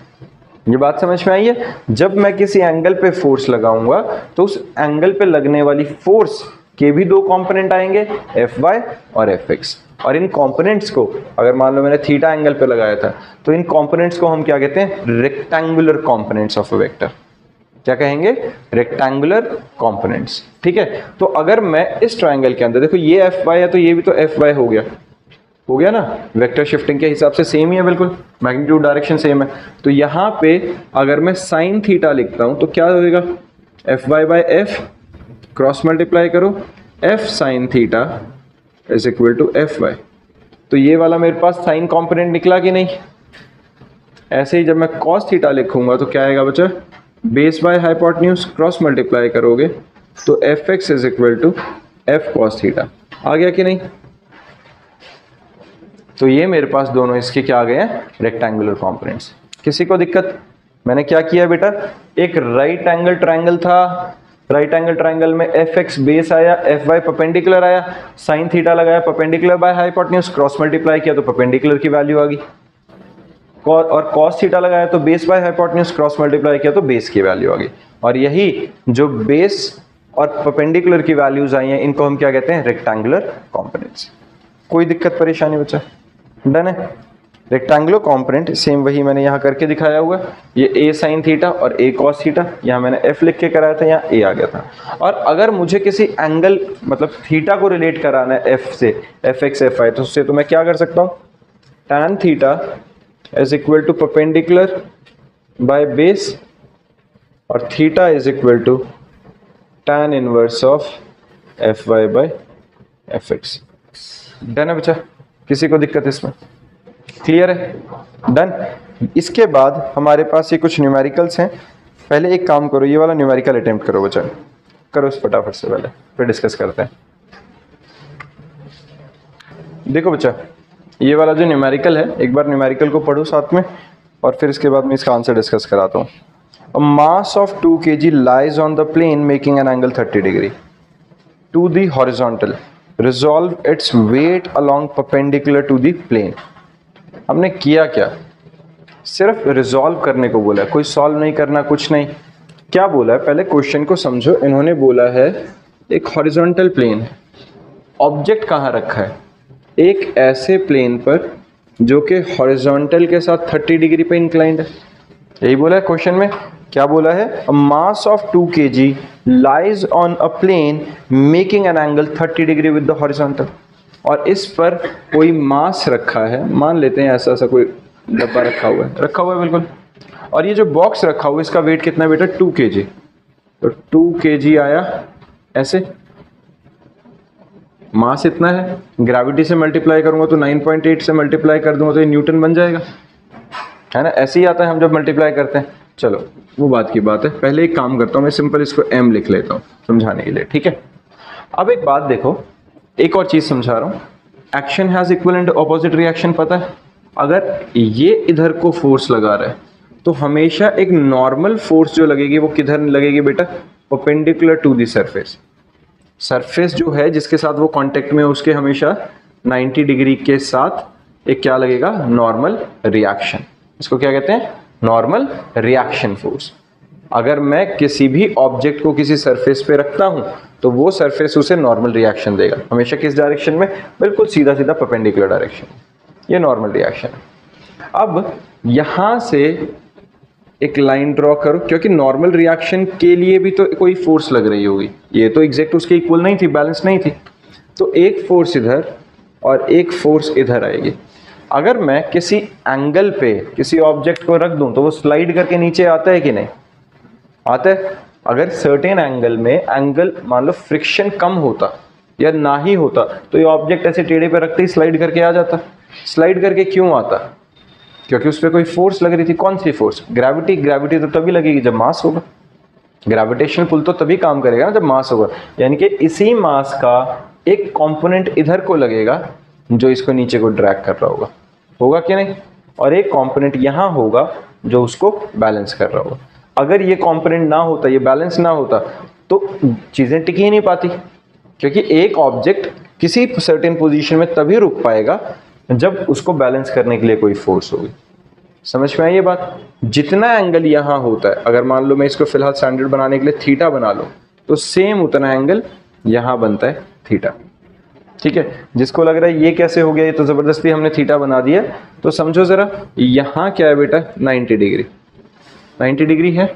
[SPEAKER 1] ये बात समझ में आई है? जब मैं किसी एंगल पे फोर्स लगाऊंगा तो उस एंगल पे लगने वाली फोर्स के भी दो कंपोनेंट आएंगे, एफ वाई और एफ एक्स। और इन कंपोनेंट्स को, अगर मान लो मैंने थीटा एंगल पे लगाया था, तो इन कंपोनेंट्स को हम क्या कहते हैं? Rectangular components of a vector. क्या कहेंगे? Rectangular components. ठीक है, तो अगर मैं इस ट्रायंगल के अंदर, देखो ये एफ वाई है तो ये भी तो एफ वाई हो गया ना, वेक्टर शिफ्टिंग के हिसाब से सेम ही है, बिल्कुल मैग्नीट्यूड डायरेक्शन सेम है। तो यहाँ पे अगर मैं साइन थीटा लिखता हूं तो क्या होगा? F Y by F, cross multiply करो, F sine theta is equal to F Y. तो ये वाला मेरे पास साइन कंपोनेंट निकला कि नहीं? ऐसे ही जब मैं कॉस थीटा लिखूंगा तो क्या आएगा बच्चा? Base by hypotenuse, cross multiply करोगे तो F X is equal to F cos theta. आ गया कि नहीं? तो ये मेरे पास दोनों इसके क्या आ गए हैं? Rectangular components. किसी को दिक्कत? मैंने क्या किया बेटा, एक राइट एंगल ट्रायंगल था, राइट एंगल ट्रायंगल में एफ एक्स बेस आया, एफ वाई परपेंडिकुलर आया, साइन थीटा लगाया perpendicular by hypotenuse, cross multiply किया तो परपेंडिकुलर की वैल्यू आ गई, और कॉस थीटा लगाया तो base by hypotenuse, cross multiply किया तो बेस की वैल्यू आ गई। और यही जो बेस और परपेंडिकुलर की वैल्यूज आई हैं, इनको हम क्या कहते हैं? Rectangular components. कोई दिक्कत परेशानी बच्चा? डन है। रेक्टेंगुलर कंपोनेंट सेम वही मैंने यहाँ करके दिखाया हुआ है, ये ए साइन थीटा और ए कॉस थीटा, यहाँ मैंने एफ लिख के कराया था, यहाँ ए आ गया था। और अगर मुझे किसी एंगल मतलब थीटा को रिलेट कराना है एफ से, एफ एक्स एफ आई, तो उससे तो मैं क्या कर सकता हूँ? tan theta is equal to perpendicular by base और theta is equal to tan inverse of F Y by F X. Done है बच्चा? किसी को दिक्कत इसमें? क्लियर है? डन। इसके बाद हमारे पास ये कुछ न्यूमेरिकल्स हैं। पहले एक काम करो, ये वाला न्यूमेरिकल अटेम्प्ट करो बच्चा, करो इस फटाफट से पहले, फिर डिस्कस करते हैं। देखो बच्चा, ये वाला जो न्यूमेरिकल है, एक बार न्यूमेरिकल को पढ़ो साथ में और फिर इसके बाद मैं इसका आंसर डिस्कस कराता हूँ। A mass of 2 kg lies on the plane making an angle 30 degree to the horizontal. Resolve its weight along perpendicular to the plane. हमने किया क्या? सिर्फ रिजॉल्व करने को बोला है, कोई सॉल्व नहीं करना, कुछ नहीं। क्या बोला है? पहले क्वेश्चन को समझो। इन्होंने बोला है एक हॉरिजॉन्टल प्लेन, ऑब्जेक्ट कहाँ रखा है? एक ऐसे प्लेन पर जो कि हॉरिजॉन्टल के साथ 30 डिग्री पे इंक्लाइंड है। यही बोला है क्वेश्चन में। क्या बोला है? A mass of 2 kg lies on a plane making an angle 30 degree with the horizontal. और इस पर कोई मास रखा है, मान लेते हैं ऐसा कोई डब्बा रखा हुआ है बिल्कुल। और ये जो बॉक्स रखा हुआ है इसका वेट कितना बेटा? 2 kg। तो 2 kg आया ऐसे, मास इतना है, ग्रेविटी से मल्टीप्लाई करूंगा तो 9.8 से मल्टीप्लाई कर दूंगा तो ये न्यूटन बन जाएगा, है ना? ऐसे ही आता है हम जब मल्टीप्लाई करते हैं। चलो वो बात की बात है। पहले एक काम करता हूँ, मैं सिंपल इसको m लिख लेता हूँ समझाने के लिए, ठीक है? अब एक बात देखो, एक और चीज समझा रहा हूँ। Action has equal and opposite reaction. पता है, अगर ये इधर को फोर्स लगा रहा है तो हमेशा एक नॉर्मल फोर्स जो लगेगी वो किधर लगेगी बेटा? Perpendicular to the surface. Surface जो है जिसके साथ वो कांटेक्ट में, उसके हमेशा 90 डिग्री के साथ एक क्या लगेगा? Normal reaction. इसको क्या कहते हैं? Normal reaction force. अगर मैं किसी भी ऑब्जेक्ट को किसी सरफेस पे रखता हूं तो वो सरफेस उसे नॉर्मल रिएक्शन देगा, हमेशा किस डायरेक्शन में? बिल्कुल सीधा सीधा परपेंडिकुलर डायरेक्शन। ये नॉर्मल रिएक्शन है। अब यहां से एक लाइन ड्रॉ करो, क्योंकि नॉर्मल रिएक्शन के लिए भी तो कोई फोर्स लग रही होगी, ये तो एग्जैक्ट उसके इक्वल नहीं थी, बैलेंस नहीं थी, तो एक फोर्स इधर और एक फोर्स इधर आएगी। अगर मैं किसी एंगल पे किसी ऑब्जेक्ट को रख दूं तो वो स्लाइड करके नीचे आता है कि नहीं आता है? अगर सर्टेन एंगल में एंगल मान लो फ्रिक्शन कम होता या ना ही होता तो ये ऑब्जेक्ट ऐसे टेढ़े पे रखते ही स्लाइड करके आ जाता। स्लाइड करके क्यों आता? क्योंकि उस पर कोई फोर्स लग रही थी। कौन सी फोर्स? ग्रेविटी। ग्रेविटी तो तभी लगेगी जब मास होगा, ग्रेविटेशनल पुल तो तभी काम करेगा ना जब मास होगा। यानी कि इसी मास का एक कंपोनेंट इधर को लगेगा जो इसको नीचे को ड्रैग कर रहा होगा, होगा कि नहीं? और एक कंपोनेंट यहाँ होगा जो उसको बैलेंस कर रहा होगा। अगर ये कंपोनेंट ना होता, ये बैलेंस ना होता तो चीज़ें टिक ही नहीं पाती, क्योंकि एक ऑब्जेक्ट किसी सर्टेन पोजीशन में तभी रुक पाएगा जब उसको बैलेंस करने के लिए कोई फोर्स होगी। समझ में आई ये बात? जितना एंगल यहाँ होता है, अगर मान लो मैं इसको फिलहाल स्टैंडर्ड बनाने के लिए थीटा बना लो, तो सेम उतना एंगल यहाँ बनता है थीटा। ठीक है, जिसको लग रहा है ये कैसे हो गया, ये तो ज़बरदस्ती हमने थीटा बना दिया, तो समझो ज़रा, यहाँ क्या है बेटा? 90 डिग्री। 90 डिग्री है,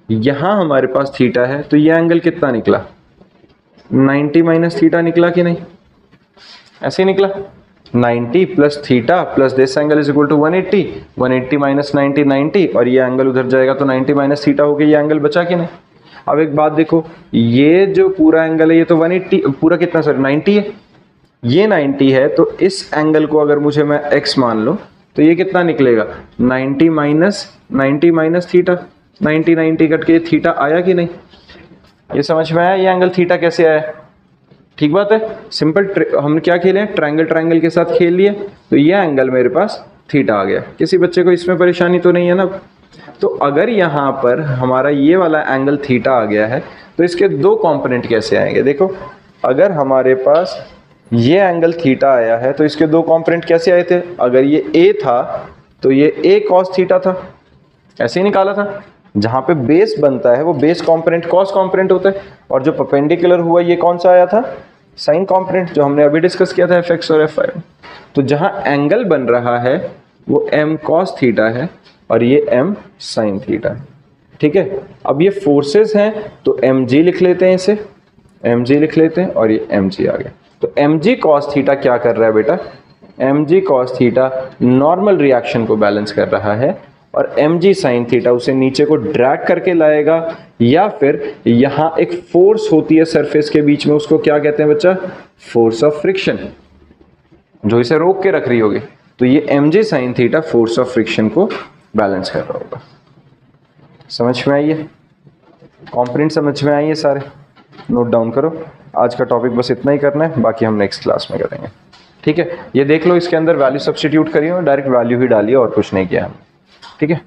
[SPEAKER 1] यहाँ हमारे पास थीटा है, तो ये एंगल कितना निकला? 90 माइनस थीटा निकला कि नहीं? ऐसे ही निकला। 90 plus theta plus this angle is equal to 180। 180 minus 90 90, और ये एंगल उधर जाएगा तो 90 माइनस थीटा हो गया, ये एंगल बचा कि नहीं? अब एक बात देखो, ये जो पूरा एंगल है ये तो 180 पूरा कितना, सर 90 है, ये 90 है, तो इस एंगल को अगर मुझे मैं x मान लो तो ये कितना निकलेगा? 90 माइनस थीटा। 90 90 कट के थीटा आया कि नहीं? ये समझ में आया ये एंगल थीटा कैसे आया? ठीक बात है, सिंपल हमने क्या खेले, ट्रायंगल के साथ खेल लिए, तो ये एंगल मेरे पास थीटा आ गया। किसी बच्चे को इसमें परेशानी तो नहीं है ना? तो अगर यहाँ पर हमारा ये वाला एंगल थीटा आ गया है तो इसके दो कंपोनेंट कैसे आएंगे? देखो, अगर हमारे पास ये एंगल थीटा आया है तो इसके दो कंपोनेंट कैसे आए थे? अगर ये a था तो ये a cos थीटा था, ऐसे ही निकाला था। जहाँ पे बेस बनता है वो बेस कंपोनेंट cos कंपोनेंट होता है, और जो परपेंडिकुलर हुआ ये कौन सा आया था? साइन कंपोनेंट, जो हमने अभी डिस्कस किया था fx और fy। तो जहाँ एंगल बन रहा है वो m cos थीटा है और ये m sin थीटा है। ठीक है, अब ये फोर्सेस हैं तो mg लिख लेते हैं, इसे mg लिख लेते हैं, और ये mg आ गया। तो mg cos थीटा क्या कर रहा है बेटा? mg cos theta normal reaction को बैलेंस कर रहा है, और mg sin थीटा उसे नीचे को ड्रैग करके लाएगा, या फिर यहाँ एक फोर्स होती है सरफेस के बीच में, उसको क्या कहते हैं बच्चा? फोर्स ऑफ फ्रिक्शन, जो इसे रोक के रख रही होगी। तो ये mg sin theta force of friction को बैलेंस कर रहा होगा। समझ में आइए? कंपोनेंट समझ में आइए सारे? नोट डाउन करो। आज का टॉपिक बस इतना ही करना है, बाकी हम नेक्स्ट क्लास में करेंगे। ठीक है, ये देख लो, इसके अंदर वैल्यू सब्स्टिट्यूट करिए और डायरेक्ट वैल्यू ही डालिए, और कुछ नहीं किया हमने। ठीक है।